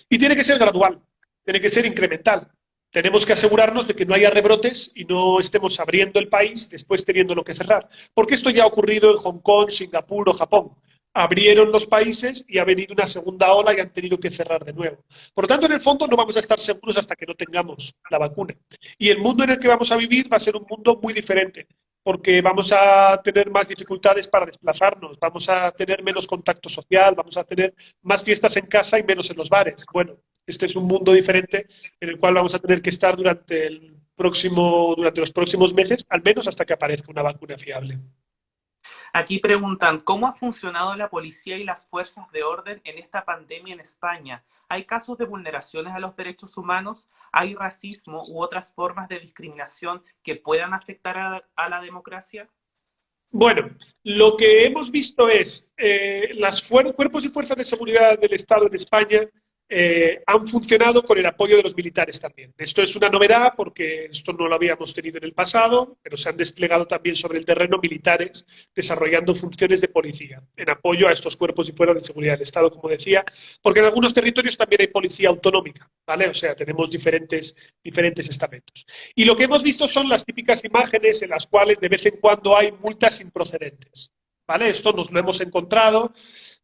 Y tiene que ser gradual, tiene que ser incremental. Tenemos que asegurarnos de que no haya rebrotes y no estemos abriendo el país después teniéndolo que cerrar. Porque esto ya ha ocurrido en Hong Kong, Singapur o Japón. Abrieron los países y ha venido una segunda ola y han tenido que cerrar de nuevo. Por lo tanto, en el fondo no vamos a estar seguros hasta que no tengamos la vacuna. Y el mundo en el que vamos a vivir va a ser un mundo muy diferente. porque vamos a tener más dificultades para desplazarnos, vamos a tener menos contacto social, vamos a tener más fiestas en casa y menos en los bares. Bueno, este es un mundo diferente en el cual vamos a tener que estar durante los próximos meses, al menos hasta que aparezca una vacuna fiable. Aquí preguntan, ¿cómo ha funcionado la policía y las fuerzas de orden en esta pandemia en España? ¿Hay casos de vulneraciones a los derechos humanos? ¿Hay racismo u otras formas de discriminación que puedan afectar a la democracia? Bueno, lo que hemos visto es los cuerpos y fuerzas de seguridad del Estado en España han funcionado con el apoyo de los militares también. Esto es una novedad porque esto no lo habíamos tenido en el pasado, pero se han desplegado también sobre el terreno militares desarrollando funciones de policía en apoyo a estos cuerpos y fuerzas de seguridad del Estado, como decía, porque en algunos territorios también hay policía autonómica, ¿vale? O sea, tenemos diferentes estamentos. Y lo que hemos visto son las típicas imágenes en las cuales de vez en cuando hay multas improcedentes, ¿vale? Esto nos lo hemos encontrado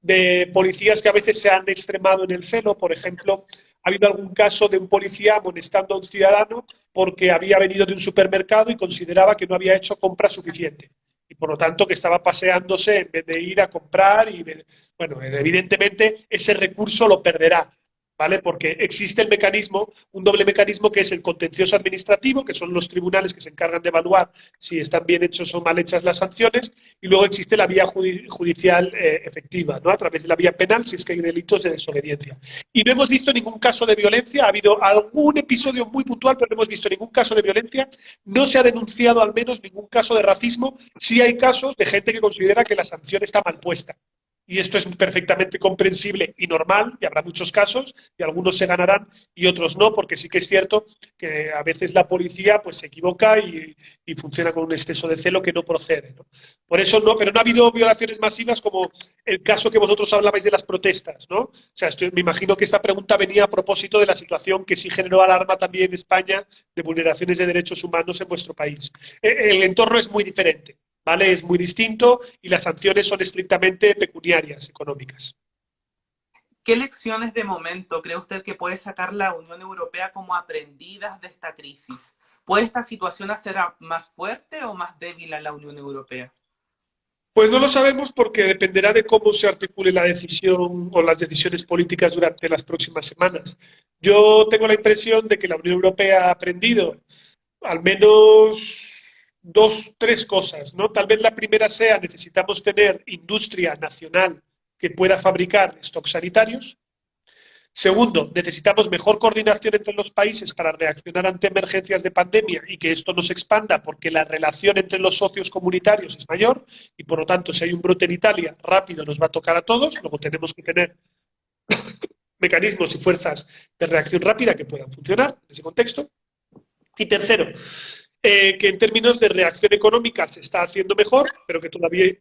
de policías que a veces se han extremado en el celo. Por ejemplo, ha habido algún caso de un policía amonestando a un ciudadano porque había venido de un supermercado y consideraba que no había hecho compra suficiente. Y por lo tanto que estaba paseándose en vez de ir a comprar. Bueno, evidentemente ese recurso lo perderá, ¿vale? Porque existe el mecanismo, un doble mecanismo que es el contencioso administrativo, que son los tribunales que se encargan de evaluar si están bien hechos o mal hechas las sanciones, y luego existe la vía judicial efectiva, ¿no? A través de la vía penal, si es que hay delitos de desobediencia. Y no hemos visto ningún caso de violencia, ha habido algún episodio muy puntual, pero no hemos visto ningún caso de violencia, no se ha denunciado al menos ningún caso de racismo, sí hay casos de gente que considera que la sanción está mal puesta. Y esto es perfectamente comprensible y normal, y habrá muchos casos, y algunos se ganarán y otros no, porque sí que es cierto que a veces la policía pues, se equivoca y funciona con un exceso de celo que no procede, ¿no? Por eso no, pero no ha habido violaciones masivas como el caso que vosotros hablabais de las protestas, ¿no? O sea, me imagino que esta pregunta venía a propósito de la situación que sí generó alarma también en España de vulneraciones de derechos humanos en vuestro país. El entorno es muy diferente, ¿vale? Es muy distinto y las sanciones son estrictamente pecuniarias, económicas. ¿Qué lecciones de momento cree usted que puede sacar la Unión Europea como aprendidas de esta crisis? ¿Puede esta situación hacer más fuerte o más débil a la Unión Europea? Pues no lo sabemos porque dependerá de cómo se articule la decisión o las decisiones políticas durante las próximas semanas. Yo tengo la impresión de que la Unión Europea ha aprendido al menos dos, tres cosas, ¿no? Tal vez la primera sea necesitamos tener industria nacional que pueda fabricar stocks sanitarios. Segundo, necesitamos mejor coordinación entre los países para reaccionar ante emergencias de pandemia y que esto no se expanda porque la relación entre los socios comunitarios es mayor y, por lo tanto, si hay un brote en Italia, rápido nos va a tocar a todos. Luego tenemos que tener mecanismos y fuerzas de reacción rápida que puedan funcionar en ese contexto. Y tercero, que en términos de reacción económica se está haciendo mejor, pero que todavía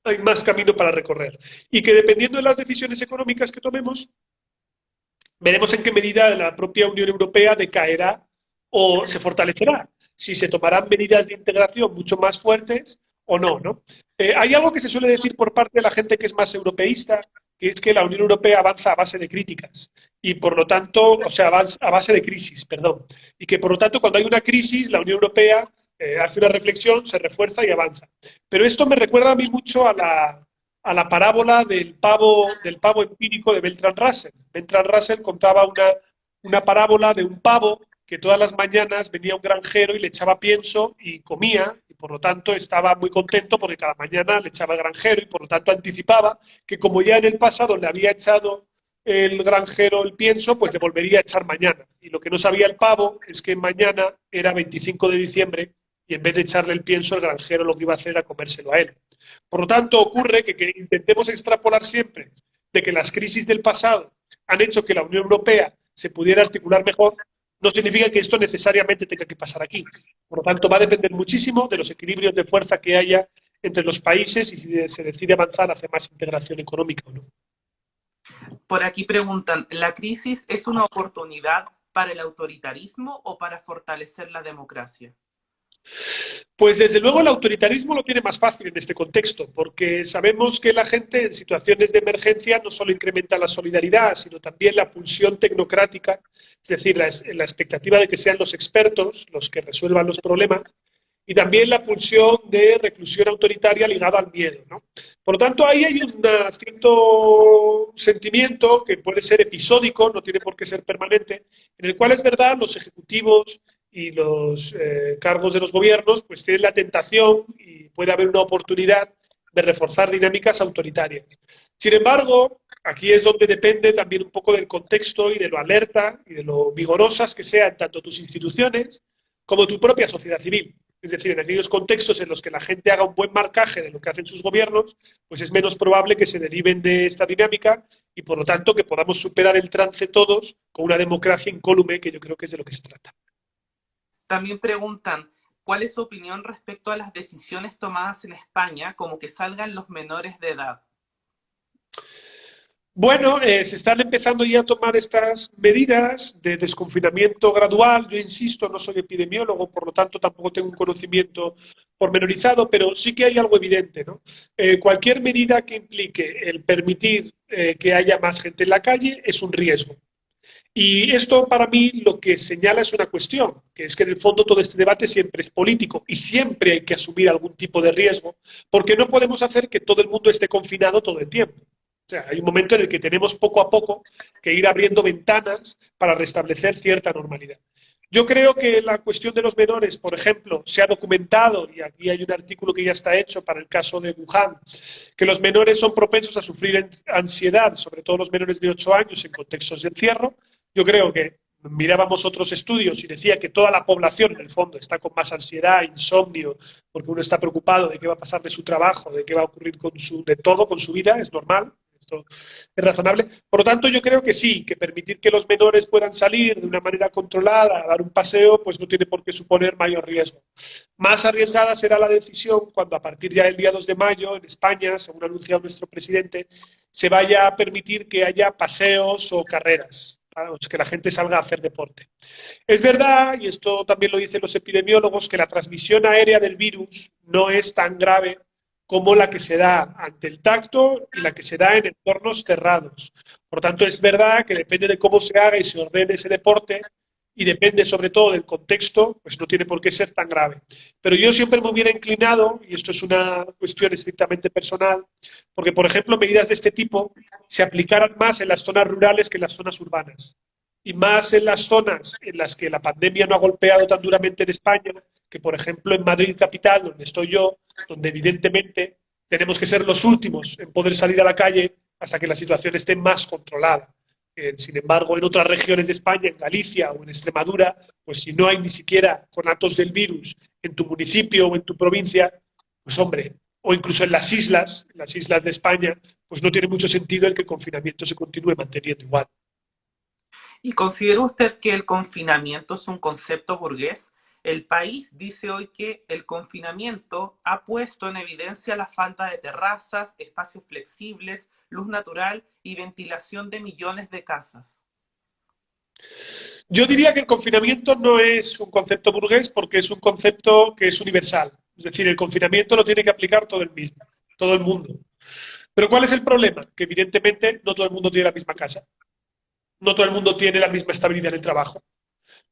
hay más camino para recorrer. Y que dependiendo de las decisiones económicas que tomemos, veremos en qué medida la propia Unión Europea decaerá o se fortalecerá, si se tomarán medidas de integración mucho más fuertes o no, ¿no? Hay algo que se suele decir por parte de la gente que es más europeísta, que es que la Unión Europea avanza a base de críticas y por lo tanto, o sea, avanza a base de crisis, perdón, y que por lo tanto cuando hay una crisis la Unión Europea hace una reflexión, se refuerza y avanza. Pero esto me recuerda a mí mucho a la parábola del pavo empírico de Bertrand Russell. Bertrand Russell contaba una parábola de un pavo que todas las mañanas venía un granjero y le echaba pienso y comía, y por lo tanto estaba muy contento porque cada mañana le echaba el granjero y por lo tanto anticipaba que como ya en el pasado le había echado el granjero el pienso, pues le volvería a echar mañana. Y lo que no sabía el pavo es que mañana era 25 de diciembre y en vez de echarle el pienso, el granjero lo que iba a hacer era comérselo a él. Por lo tanto, ocurre que intentemos extrapolar siempre de que las crisis del pasado han hecho que la Unión Europea se pudiera articular mejor, no significa que esto necesariamente tenga que pasar aquí. Por lo tanto, va a depender muchísimo de los equilibrios de fuerza que haya entre los países y si se decide avanzar hacia más integración económica o no. Por aquí preguntan, ¿la crisis es una oportunidad para el autoritarismo o para fortalecer la democracia? Pues desde luego el autoritarismo lo tiene más fácil en este contexto, porque sabemos que la gente en situaciones de emergencia no solo incrementa la solidaridad, sino también la pulsión tecnocrática, es decir, la expectativa de que sean los expertos los que resuelvan los problemas, y también la pulsión de reclusión autoritaria ligada al miedo, ¿no? Por lo tanto, ahí hay un cierto sentimiento que puede ser episódico, no tiene por qué ser permanente, en el cual es verdad los ejecutivos y los cargos de los gobiernos pues tienen la tentación y puede haber una oportunidad de reforzar dinámicas autoritarias. Sin embargo, aquí es donde depende también un poco del contexto y de lo alerta y de lo vigorosas que sean tanto tus instituciones como tu propia sociedad civil. Es decir, en aquellos contextos en los que la gente haga un buen marcaje de lo que hacen sus gobiernos, pues es menos probable que se deriven de esta dinámica y, por lo tanto, que podamos superar el trance todos con una democracia incólume, que yo creo que es de lo que se trata. También preguntan, ¿cuál es su opinión respecto a las decisiones tomadas en España, como que salgan los menores de edad? Bueno, se están empezando ya a tomar estas medidas de desconfinamiento gradual. Yo insisto, no soy epidemiólogo, por lo tanto tampoco tengo un conocimiento pormenorizado, pero sí que hay algo evidente, ¿no? Cualquier medida que implique el permitir que haya más gente en la calle es un riesgo. Y esto para mí lo que señala es una cuestión, que es que en el fondo todo este debate siempre es político y siempre hay que asumir algún tipo de riesgo, porque no podemos hacer que todo el mundo esté confinado todo el tiempo. O sea, hay un momento en el que tenemos poco a poco que ir abriendo ventanas para restablecer cierta normalidad. Yo creo que la cuestión de los menores, por ejemplo, se ha documentado, y aquí hay un artículo que ya está hecho para el caso de Wuhan, que los menores son propensos a sufrir ansiedad, sobre todo los menores de 8 años en contextos de encierro. Yo creo que mirábamos otros estudios y decía que toda la población, en el fondo, está con más ansiedad, insomnio, porque uno está preocupado de qué va a pasar de su trabajo, de qué va a ocurrir de todo con su vida, es normal. Es razonable. Por lo tanto, yo creo que sí, que permitir que los menores puedan salir de una manera controlada a dar un paseo, pues no tiene por qué suponer mayor riesgo. Más arriesgada será la decisión cuando a partir ya del día 2 de mayo en España, según ha anunciado nuestro presidente, se vaya a permitir que haya paseos o carreras, que la gente salga a hacer deporte. Es verdad, y esto también lo dicen los epidemiólogos, que la transmisión aérea del virus no es tan grave como la que se da ante el tacto y la que se da en entornos cerrados. Por tanto, es verdad que depende de cómo se haga y se ordene ese deporte y depende sobre todo del contexto, pues no tiene por qué ser tan grave. Pero yo siempre me hubiera inclinado, y esto es una cuestión estrictamente personal, porque, por ejemplo, medidas de este tipo se aplicaran más en las zonas rurales que en las zonas urbanas. Y más en las zonas en las que la pandemia no ha golpeado tan duramente en España, que por ejemplo en Madrid capital, donde estoy yo, donde evidentemente tenemos que ser los últimos en poder salir a la calle hasta que la situación esté más controlada. Sin embargo, en otras regiones de España, en Galicia o en Extremadura, pues si no hay ni siquiera conatos del virus en tu municipio o en tu provincia, pues hombre, o incluso en las islas de España, pues no tiene mucho sentido el que el confinamiento se continúe manteniendo igual. ¿Y considera usted que el confinamiento es un concepto burgués? El país dice hoy que el confinamiento ha puesto en evidencia la falta de terrazas, espacios flexibles, luz natural y ventilación de millones de casas. Yo diría que el confinamiento no es un concepto burgués porque es un concepto que es universal. Es decir, el confinamiento lo tiene que aplicar todo el mismo, todo el mundo. Pero ¿cuál es el problema? Que evidentemente no todo el mundo tiene la misma casa. No todo el mundo tiene la misma estabilidad en el trabajo.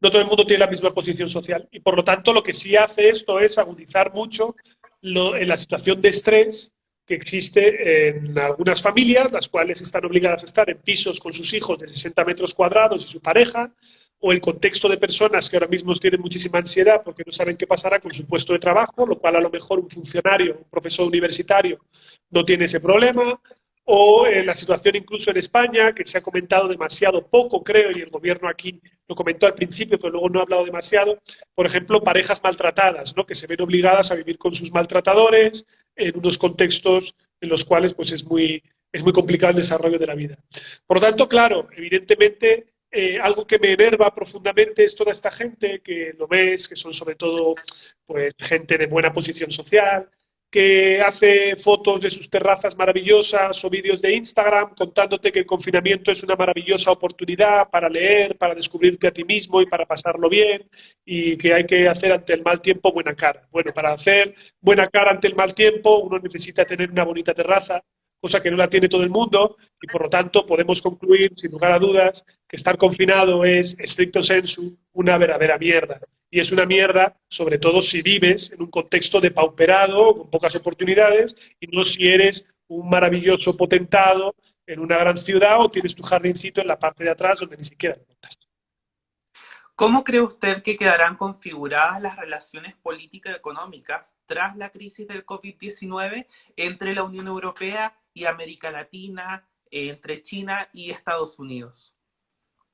No todo el mundo tiene la misma posición social. Y por lo tanto, lo que sí hace esto es agudizar mucho en la situación de estrés que existe en algunas familias, las cuales están obligadas a estar en pisos con sus hijos de 60 metros cuadrados y su pareja, o el contexto de personas que ahora mismo tienen muchísima ansiedad porque no saben qué pasará con su puesto de trabajo, lo cual a lo mejor un funcionario, un profesor universitario no tiene ese problema, o la situación incluso en España, que se ha comentado demasiado poco, creo, y el gobierno aquí lo comentó al principio, pero luego no ha hablado demasiado, por ejemplo, parejas maltratadas, ¿no? Que se ven obligadas a vivir con sus maltratadores en unos contextos en los cuales pues, es muy complicado el desarrollo de la vida. Por lo tanto, claro, evidentemente, algo que me enerva profundamente es toda esta gente que lo ves, que son sobre todo pues, gente de buena posición social, que hace fotos de sus terrazas maravillosas o vídeos de Instagram contándote que el confinamiento es una maravillosa oportunidad para leer, para descubrirte a ti mismo y para pasarlo bien y que hay que hacer ante el mal tiempo buena cara. Bueno, para hacer buena cara ante el mal tiempo uno necesita tener una bonita terraza, cosa que no la tiene todo el mundo, y por lo tanto podemos concluir, sin lugar a dudas, que estar confinado es, stricto sensu, una verdadera mierda. Y es una mierda, sobre todo si vives en un contexto depauperado, con pocas oportunidades, y no si eres un maravilloso potentado en una gran ciudad o tienes tu jardincito en la parte de atrás donde ni siquiera te notas. ¿Cómo cree usted que quedarán configuradas las relaciones políticas y económicas tras la crisis del COVID-19 entre la Unión Europea y América Latina, entre China y Estados Unidos?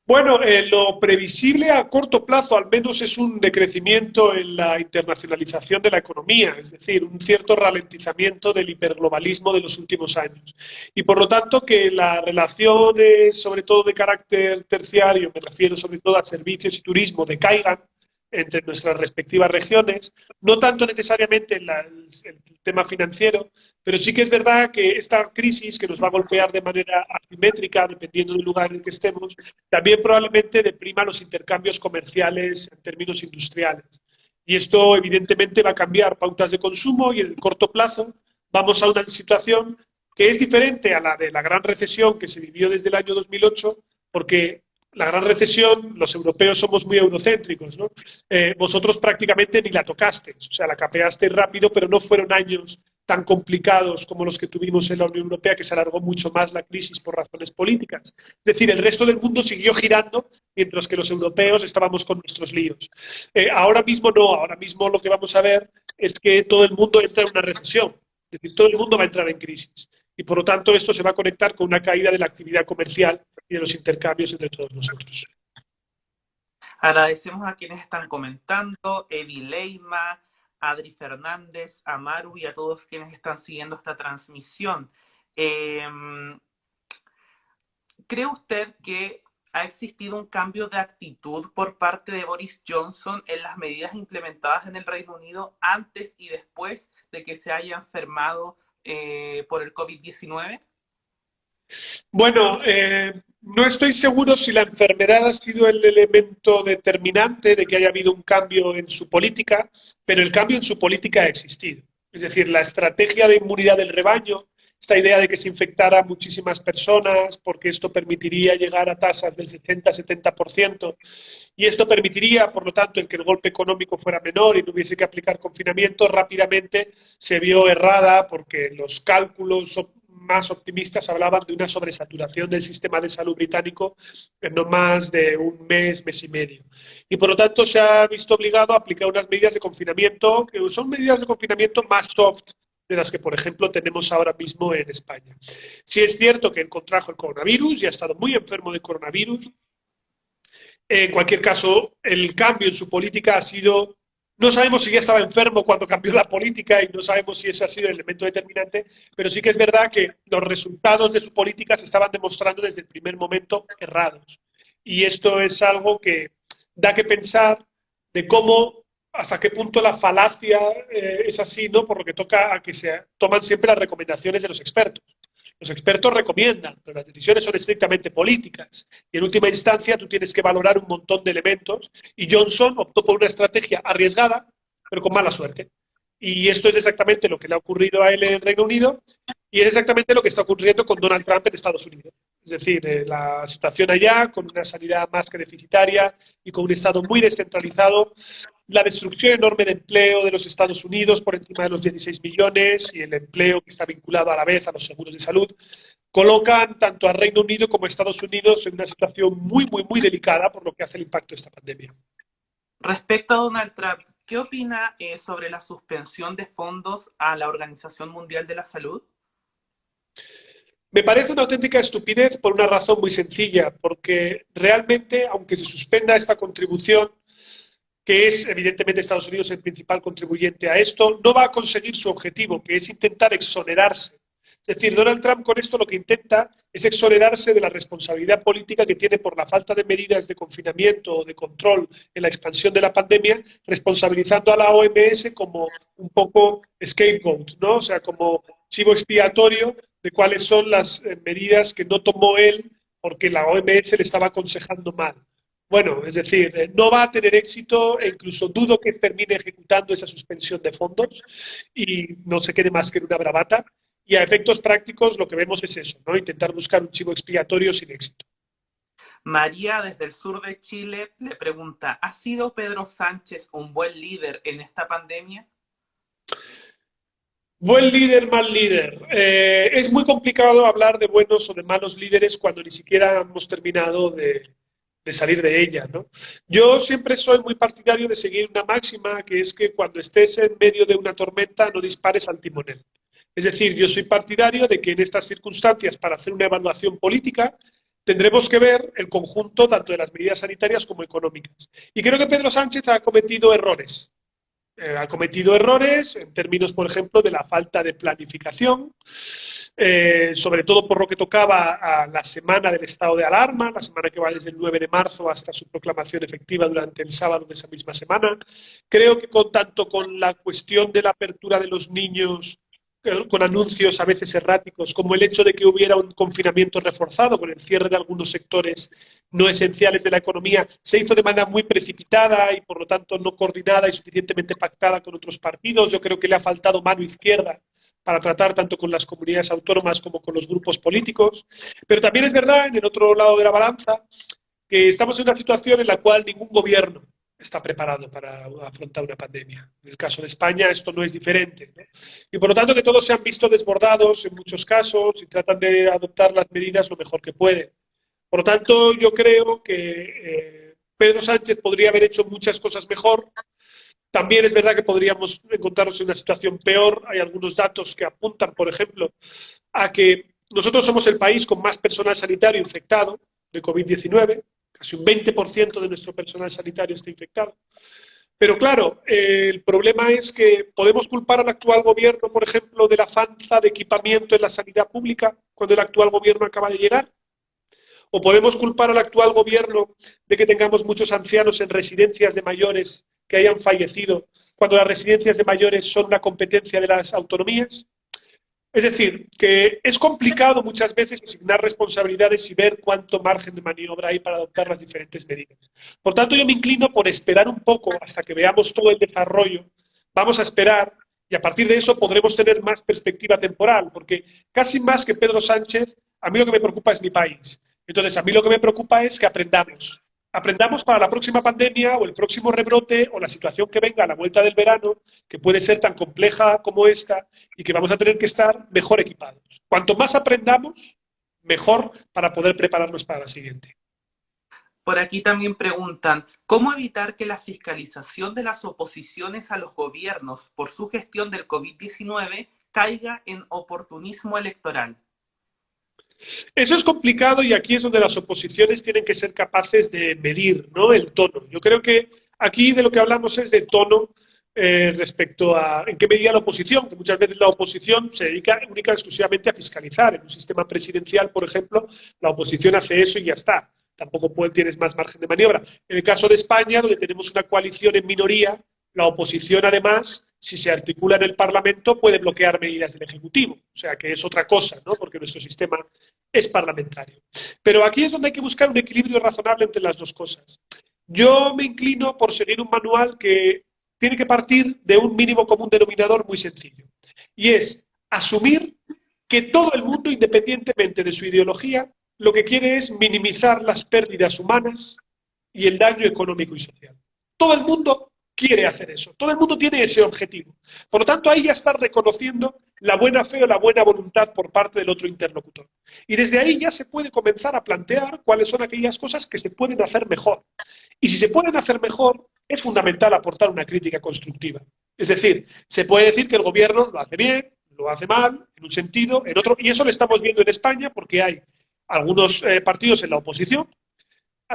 Bueno, lo previsible a corto plazo al menos es un decrecimiento en la internacionalización de la economía, es decir, un cierto ralentizamiento del hiperglobalismo de los últimos años. Y por lo tanto que las relaciones, sobre todo de carácter terciario, me refiero sobre todo a servicios y turismo, decaigan entre nuestras respectivas regiones, no tanto necesariamente en el tema financiero, pero sí que es verdad que esta crisis que nos va a golpear de manera asimétrica, dependiendo del lugar en el que estemos, también probablemente deprima los intercambios comerciales en términos industriales. Y esto evidentemente va a cambiar pautas de consumo y en el corto plazo vamos a una situación que es diferente a la de la gran recesión que se vivió desde el año 2008, porque la gran recesión, los europeos somos muy eurocéntricos, ¿no? Vosotros prácticamente ni la tocasteis, o sea, la capeaste rápido, pero no fueron años tan complicados como los que tuvimos en la Unión Europea, que se alargó mucho más la crisis por razones políticas. Es decir, el resto del mundo siguió girando, mientras que los europeos estábamos con nuestros líos. Ahora mismo no, ahora mismo lo que vamos a ver es que todo el mundo entra en una recesión, es decir, todo el mundo va a entrar en crisis. Y por lo tanto esto se va a conectar con una caída de la actividad comercial y de los intercambios entre todos nosotros. Agradecemos a quienes están comentando, Evi Leima, Adri Fernández, Amaru y a todos quienes están siguiendo esta transmisión. Eh, ¿Cree usted que ha existido un cambio de actitud por parte de Boris Johnson en las medidas implementadas en el Reino Unido antes y después de que se haya enfermado por el COVID-19? Bueno, no estoy seguro si la enfermedad ha sido el elemento determinante de que haya habido un cambio en su política, pero el cambio en su política ha existido. Es decir, la estrategia de inmunidad del rebaño, esta idea de que se infectara a muchísimas personas porque esto permitiría llegar a tasas del 60-70% y esto permitiría, por lo tanto, el que el golpe económico fuera menor y no hubiese que aplicar confinamiento, rápidamente se vio errada porque los cálculos más optimistas hablaban de una sobresaturación del sistema de salud británico en no más de un mes, mes y medio. Y por lo tanto se ha visto obligado a aplicar unas medidas de confinamiento que son medidas de confinamiento más soft de las que, por ejemplo, tenemos ahora mismo en España. Sí es cierto que él contrajo el coronavirus y ha estado muy enfermo de coronavirus. En cualquier caso, el cambio en su política ha sido. No sabemos si ya estaba enfermo cuando cambió la política y no sabemos si ese ha sido el elemento determinante, pero sí que es verdad que los resultados de su política se estaban demostrando desde el primer momento errados. Y esto es algo que da que pensar de cómo, hasta qué punto la falacia es así, ¿no? Por lo que toca a que se toman siempre las recomendaciones de los expertos. Los expertos recomiendan, pero las decisiones son estrictamente políticas. Y en última instancia tú tienes que valorar un montón de elementos. Y Johnson optó por una estrategia arriesgada, pero con mala suerte. Y esto es exactamente lo que le ha ocurrido a él en el Reino Unido y es exactamente lo que está ocurriendo con Donald Trump en Estados Unidos. Es decir, la situación allá, con una sanidad más que deficitaria y con un Estado muy descentralizado, la destrucción enorme de empleo de los Estados Unidos por encima de los 16 millones y el empleo que está vinculado a la vez a los seguros de salud, colocan tanto a Reino Unido como a Estados Unidos en una situación muy, muy, muy delicada por lo que hace el impacto de esta pandemia. Respecto a Donald Trump, ¿qué opina sobre la suspensión de fondos a la Organización Mundial de la Salud? Me parece una auténtica estupidez por una razón muy sencilla, porque realmente, aunque se suspenda esta contribución, que es evidentemente Estados Unidos el principal contribuyente a esto, no va a conseguir su objetivo, que es intentar exonerarse. Es decir, Donald Trump con esto lo que intenta es exonerarse de la responsabilidad política que tiene por la falta de medidas de confinamiento o de control en la expansión de la pandemia, responsabilizando a la OMS como un poco scapegoat, ¿no? O sea, como chivo expiatorio de cuáles son las medidas que no tomó él porque la OMS le estaba aconsejando mal. Bueno, es decir, no va a tener éxito e incluso dudo que termine ejecutando esa suspensión de fondos y no se quede más que en una bravata. y a efectos prácticos lo que vemos es eso, ¿no? Intentar buscar un chivo expiatorio sin éxito. María, desde el sur de Chile, le pregunta, ¿ha sido Pedro Sánchez un buen líder en esta pandemia? Buen líder, mal líder. Es muy complicado hablar de buenos o de malos líderes cuando ni siquiera hemos terminado de salir de ella, ¿no? Yo siempre soy muy partidario de seguir una máxima, que es que cuando estés en medio de una tormenta no dispares al timonel. Es decir, yo soy partidario de que en estas circunstancias, para hacer una evaluación política, tendremos que ver el conjunto tanto de las medidas sanitarias como económicas. Y creo que Pedro Sánchez ha cometido errores. Ha cometido errores en términos, por ejemplo, de la falta de planificación, sobre todo por lo que tocaba a la semana del estado de alarma, la semana que va desde el 9 de marzo hasta su proclamación efectiva durante el sábado de esa misma semana. Creo que tanto con la cuestión de la apertura de los niños, con anuncios a veces erráticos, como el hecho de que hubiera un confinamiento reforzado con el cierre de algunos sectores no esenciales de la economía, se hizo de manera muy precipitada y por lo tanto no coordinada y suficientemente pactada con otros partidos. Yo creo que le ha faltado mano izquierda para tratar tanto con las comunidades autónomas como con los grupos políticos. Pero también es verdad, en el otro lado de la balanza, que estamos en una situación en la cual ningún gobierno está preparado para afrontar una pandemia. En el caso de España esto no es diferente, ¿no? Y por lo tanto que todos se han visto desbordados en muchos casos y tratan de adoptar las medidas lo mejor que pueden. Por lo tanto, yo creo que Pedro Sánchez podría haber hecho muchas cosas mejor. También es verdad que podríamos encontrarnos en una situación peor. Hay algunos datos que apuntan, por ejemplo, a que nosotros somos el país con más personal sanitario infectado de COVID-19. Casi un 20% de nuestro personal sanitario está infectado. Pero claro, el problema es que podemos culpar al actual gobierno, por ejemplo, de la falta de equipamiento en la sanidad pública cuando el actual gobierno acaba de llegar. O podemos culpar al actual gobierno de que tengamos muchos ancianos en residencias de mayores que hayan fallecido cuando las residencias de mayores son la competencia de las autonomías. Es decir, que es complicado muchas veces asignar responsabilidades y ver cuánto margen de maniobra hay para adoptar las diferentes medidas. Por tanto, yo me inclino por esperar un poco hasta que veamos todo el desarrollo. Vamos a esperar y a partir de eso podremos tener más perspectiva temporal, porque casi más que Pedro Sánchez, a mí lo que me preocupa es mi país. Entonces, a mí lo que me preocupa es que aprendamos. Aprendamos para la próxima pandemia o el próximo rebrote o la situación que venga a la vuelta del verano, que puede ser tan compleja como esta y que vamos a tener que estar mejor equipados. Cuanto más aprendamos, mejor para poder prepararnos para la siguiente. Por aquí también preguntan, ¿cómo evitar que la fiscalización de las oposiciones a los gobiernos por su gestión del COVID-19 caiga en oportunismo electoral? Eso es complicado y aquí es donde las oposiciones tienen que ser capaces de medir, ¿no?, el tono. Yo creo que aquí de lo que hablamos es de tono respecto a en qué medida la oposición, que muchas veces la oposición se dedica única y exclusivamente a fiscalizar. En un sistema presidencial, por ejemplo, la oposición hace eso y ya está. Tampoco tienes más margen de maniobra. En el caso de España, donde tenemos una coalición en minoría, la oposición, además, si se articula en el Parlamento, puede bloquear medidas del Ejecutivo. O sea, que es otra cosa, ¿no?, porque nuestro sistema es parlamentario. Pero aquí es donde hay que buscar un equilibrio razonable entre las dos cosas. Yo me inclino por seguir un manual que tiene que partir de un mínimo común denominador muy sencillo. Y es asumir que todo el mundo, independientemente de su ideología, lo que quiere es minimizar las pérdidas humanas y el daño económico y social. Todo el mundo quiere hacer eso. Todo el mundo tiene ese objetivo. Por lo tanto, ahí ya está reconociendo la buena fe o la buena voluntad por parte del otro interlocutor. Y desde ahí ya se puede comenzar a plantear cuáles son aquellas cosas que se pueden hacer mejor. Y si se pueden hacer mejor, es fundamental aportar una crítica constructiva. Es decir, se puede decir que el gobierno lo hace bien, lo hace mal, en un sentido, en otro, y eso lo estamos viendo en España porque hay algunos partidos en la oposición,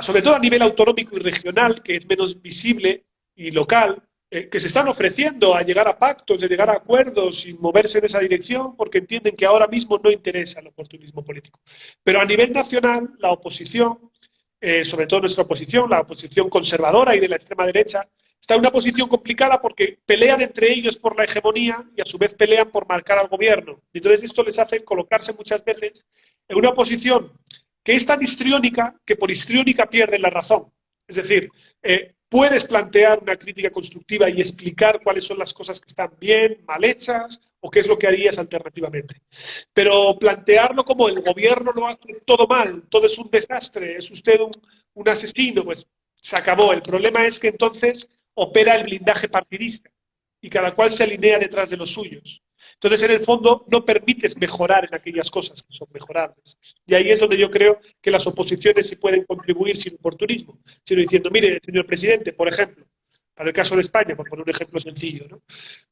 sobre todo a nivel autonómico y regional, que es menos visible y local, que se están ofreciendo a llegar a pactos, a llegar a acuerdos y moverse en esa dirección porque entienden que ahora mismo no interesa el oportunismo político. Pero a nivel nacional, la oposición, sobre todo nuestra oposición, la oposición conservadora y de la extrema derecha, está en una posición complicada porque pelean entre ellos por la hegemonía y a su vez pelean por marcar al gobierno. Y entonces esto les hace colocarse muchas veces en una posición que es tan histriónica que por histriónica pierden la razón. Es decir, puedes plantear una crítica constructiva y explicar cuáles son las cosas que están bien, mal hechas, ¿O qué es lo que harías alternativamente? Pero plantearlo como el gobierno lo hace todo mal, todo es un desastre, es usted un asesino, pues se acabó. El problema es que entonces opera el blindaje partidista y cada cual se alinea detrás de los suyos. Entonces, en el fondo, no permites mejorar en aquellas cosas que son mejorables. Y ahí es donde yo creo que las oposiciones sí pueden contribuir sin oportunismo, sino diciendo, mire, señor presidente, por ejemplo, para el caso de España, por poner un ejemplo sencillo, ¿no?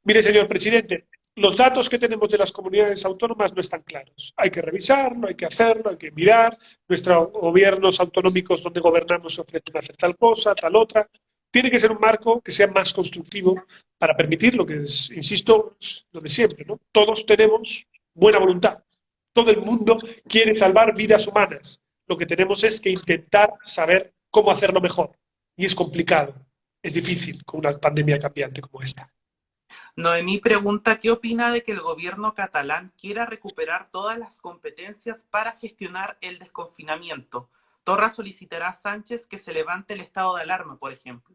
Mire, señor presidente, los datos que tenemos de las comunidades autónomas no están claros. Hay que revisarlo, hay que hacerlo, hay que mirar. Nuestros gobiernos autonómicos donde gobernamos ofrecen hacer tal cosa, tal otra. Tiene que ser un marco que sea más constructivo para permitir lo que es, insisto, lo de siempre, ¿no? Todos tenemos buena voluntad. Todo el mundo quiere salvar vidas humanas. Lo que tenemos es que intentar saber cómo hacerlo mejor. Y es complicado, es difícil con una pandemia cambiante como esta. Noemí pregunta, ¿qué opina de que el gobierno catalán quiera recuperar todas las competencias para gestionar el desconfinamiento? Torra solicitará a Sánchez que se levante el estado de alarma, por ejemplo.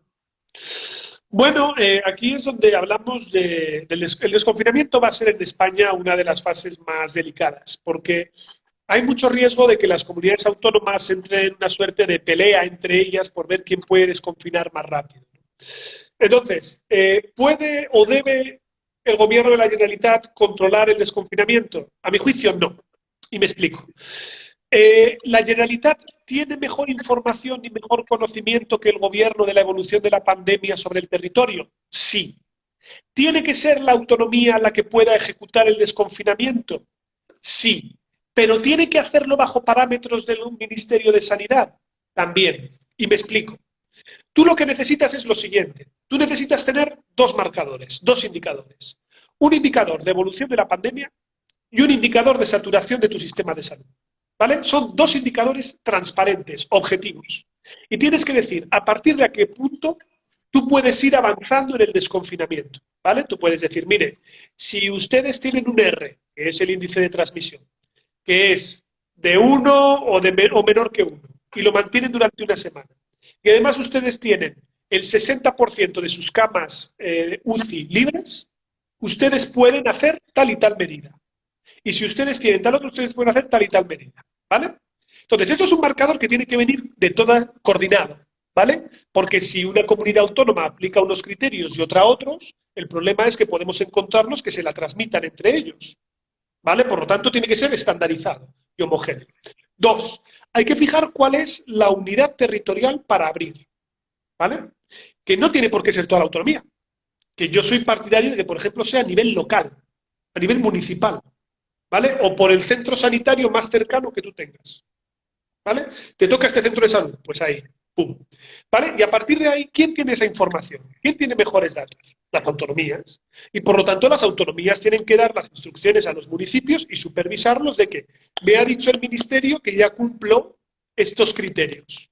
Bueno, aquí es donde hablamos el desconfinamiento va a ser en España una de las fases más delicadas, porque hay mucho riesgo de que las comunidades autónomas entren en una suerte de pelea entre ellas por ver quién puede desconfinar más rápido. Entonces, ¿puede o debe el gobierno de la Generalitat controlar el desconfinamiento? A mi juicio, no. Y me explico. ¿La Generalitat tiene mejor información y mejor conocimiento que el gobierno de la evolución de la pandemia sobre el territorio? Sí. ¿Tiene que ser la autonomía la que pueda ejecutar el desconfinamiento? Sí. ¿Pero tiene que hacerlo bajo parámetros del Ministerio de Sanidad? También. Y me explico. Tú lo que necesitas es lo siguiente. Tú necesitas tener dos marcadores, dos indicadores. Un indicador de evolución de la pandemia y un indicador de saturación de tu sistema de salud. ¿Vale? Son dos indicadores transparentes, objetivos. Y tienes que decir a partir de a qué punto tú puedes ir avanzando en el desconfinamiento. ¿Vale? Tú puedes decir, mire, si ustedes tienen un R, que es el índice de transmisión, que es de 1 o menor que 1, y lo mantienen durante una semana, y además ustedes tienen el 60% de sus camas UCI libres, ustedes pueden hacer tal y tal medida. Y si ustedes tienen tal otro, ustedes pueden hacer tal y tal medida. ¿Vale? Entonces, esto es un marcador que tiene que venir de toda coordinado. ¿Vale? Porque si una comunidad autónoma aplica unos criterios y otra otros, el problema es que podemos encontrarnos que se la transmitan entre ellos. ¿Vale? Por lo tanto, tiene que ser estandarizado y homogéneo. Dos, hay que fijar cuál es la unidad territorial para abrir. ¿Vale? Que no tiene por qué ser toda la autonomía. Que yo soy partidario de que, por ejemplo, sea a nivel local, a nivel municipal. ¿Vale? O por el centro sanitario más cercano que tú tengas. ¿Vale? Te toca este centro de salud, pues ahí, pum. ¿Vale? Y a partir de ahí, ¿quién tiene esa información? ¿Quién tiene mejores datos? Las autonomías. Y por lo tanto, las autonomías tienen que dar las instrucciones a los municipios y supervisarlos de que me ha dicho el ministerio que ya cumplo estos criterios.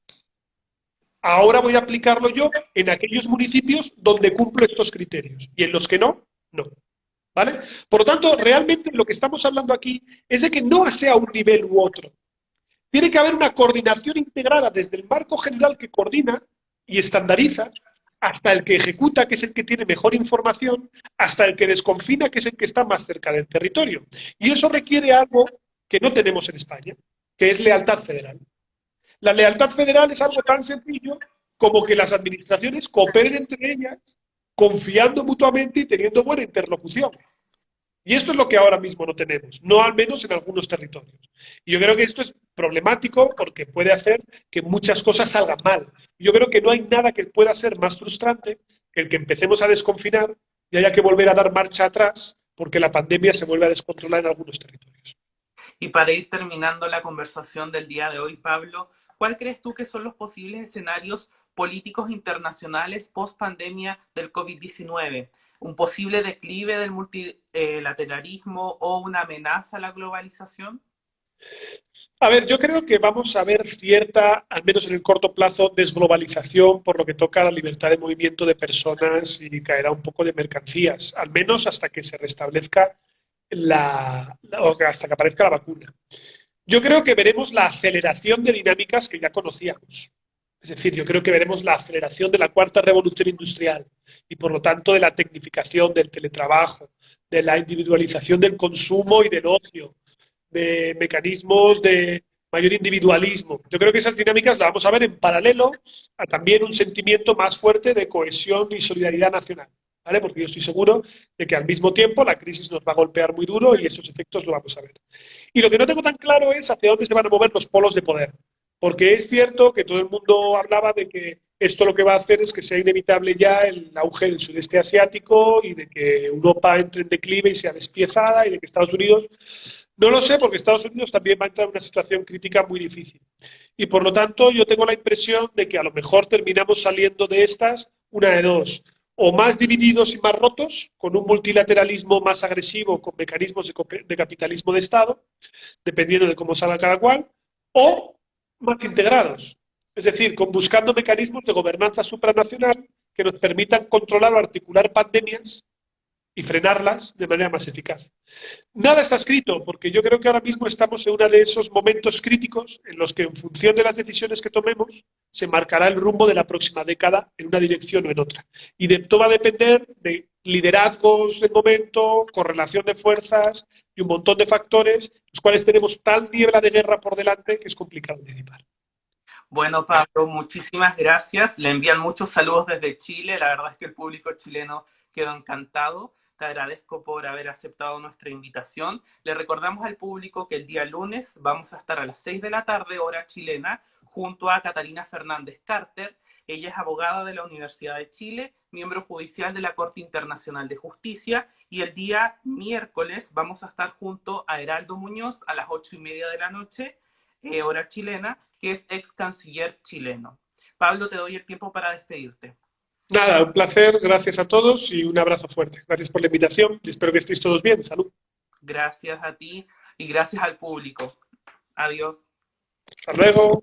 Ahora voy a aplicarlo yo en aquellos municipios donde cumplo estos criterios y en los que no, no. ¿Vale? Por lo tanto, realmente lo que estamos hablando aquí es de que no sea un nivel u otro. Tiene que haber una coordinación integrada desde el marco general que coordina y estandariza hasta el que ejecuta, que es el que tiene mejor información, hasta el que desconfina, que es el que está más cerca del territorio. Y eso requiere algo que no tenemos en España, que es lealtad federal. La lealtad federal es algo tan sencillo como que las administraciones cooperen entre ellas, confiando mutuamente y teniendo buena interlocución. Y esto es lo que ahora mismo no tenemos, no al menos en algunos territorios. Y yo creo que esto es problemático porque puede hacer que muchas cosas salgan mal. Yo creo que no hay nada que pueda ser más frustrante que el que empecemos a desconfinar y haya que volver a dar marcha atrás porque la pandemia se vuelve a descontrolar en algunos territorios. Y para ir terminando la conversación del día de hoy, Pablo, ¿cuál crees tú que son los posibles escenarios políticos internacionales post pandemia del COVID-19? ¿Un posible declive del multilateralismo o una amenaza a la globalización? A ver, yo creo que vamos a ver cierta, al menos en el corto plazo, desglobalización por lo que toca a la libertad de movimiento de personas y caerá un poco de mercancías, al menos hasta que se restablezca hasta que aparezca la vacuna. Yo creo que veremos la aceleración de dinámicas que ya conocíamos. Es decir, yo creo que veremos la aceleración de la cuarta revolución industrial y, por lo tanto, de la tecnificación, del teletrabajo, de la individualización del consumo y del ocio, de mecanismos de mayor individualismo. Yo creo que esas dinámicas las vamos a ver en paralelo a también un sentimiento más fuerte de cohesión y solidaridad nacional, ¿vale? Porque yo estoy seguro de que al mismo tiempo la crisis nos va a golpear muy duro y esos efectos lo vamos a ver. Y lo que no tengo tan claro es hacia dónde se van a mover los polos de poder. Porque es cierto que todo el mundo hablaba de que esto lo que va a hacer es que sea inevitable ya el auge del sudeste asiático y de que Europa entre en declive y sea despiezada y de que Estados Unidos, no lo sé, porque Estados Unidos también va a entrar en una situación crítica muy difícil. Y por lo tanto yo tengo la impresión de que a lo mejor terminamos saliendo de estas una de dos, o más divididos y más rotos, con un multilateralismo más agresivo, con mecanismos de capitalismo de Estado, dependiendo de cómo salga cada cual, o más integrados. Es decir, con buscando mecanismos de gobernanza supranacional que nos permitan controlar o articular pandemias y frenarlas de manera más eficaz. Nada está escrito, porque yo creo que ahora mismo estamos en uno de esos momentos críticos en los que, en función de las decisiones que tomemos, se marcará el rumbo de la próxima década en una dirección o en otra. Y de todo va a depender de liderazgos del momento, correlación de fuerzas y un montón de factores, los cuales tenemos tal niebla de guerra por delante que es complicado de anticipar. Bueno, Pablo, muchísimas gracias. Le envían muchos saludos desde Chile. La verdad es que el público chileno quedó encantado. Te agradezco por haber aceptado nuestra invitación. Le recordamos al público que el día lunes vamos a estar a las 6 de la tarde, hora chilena, junto a Catalina Fernández Carter. Ella es abogada de la Universidad de Chile, miembro judicial de la Corte Internacional de Justicia. Y el día miércoles vamos a estar junto a Heraldo Muñoz a las 8:30 de la noche, hora chilena, que es ex canciller chileno. Pablo, te doy el tiempo para despedirte. Nada, un placer, gracias a todos y un abrazo fuerte. Gracias por la invitación y espero que estéis todos bien. Salud. Gracias a ti y gracias al público. Adiós. Hasta luego.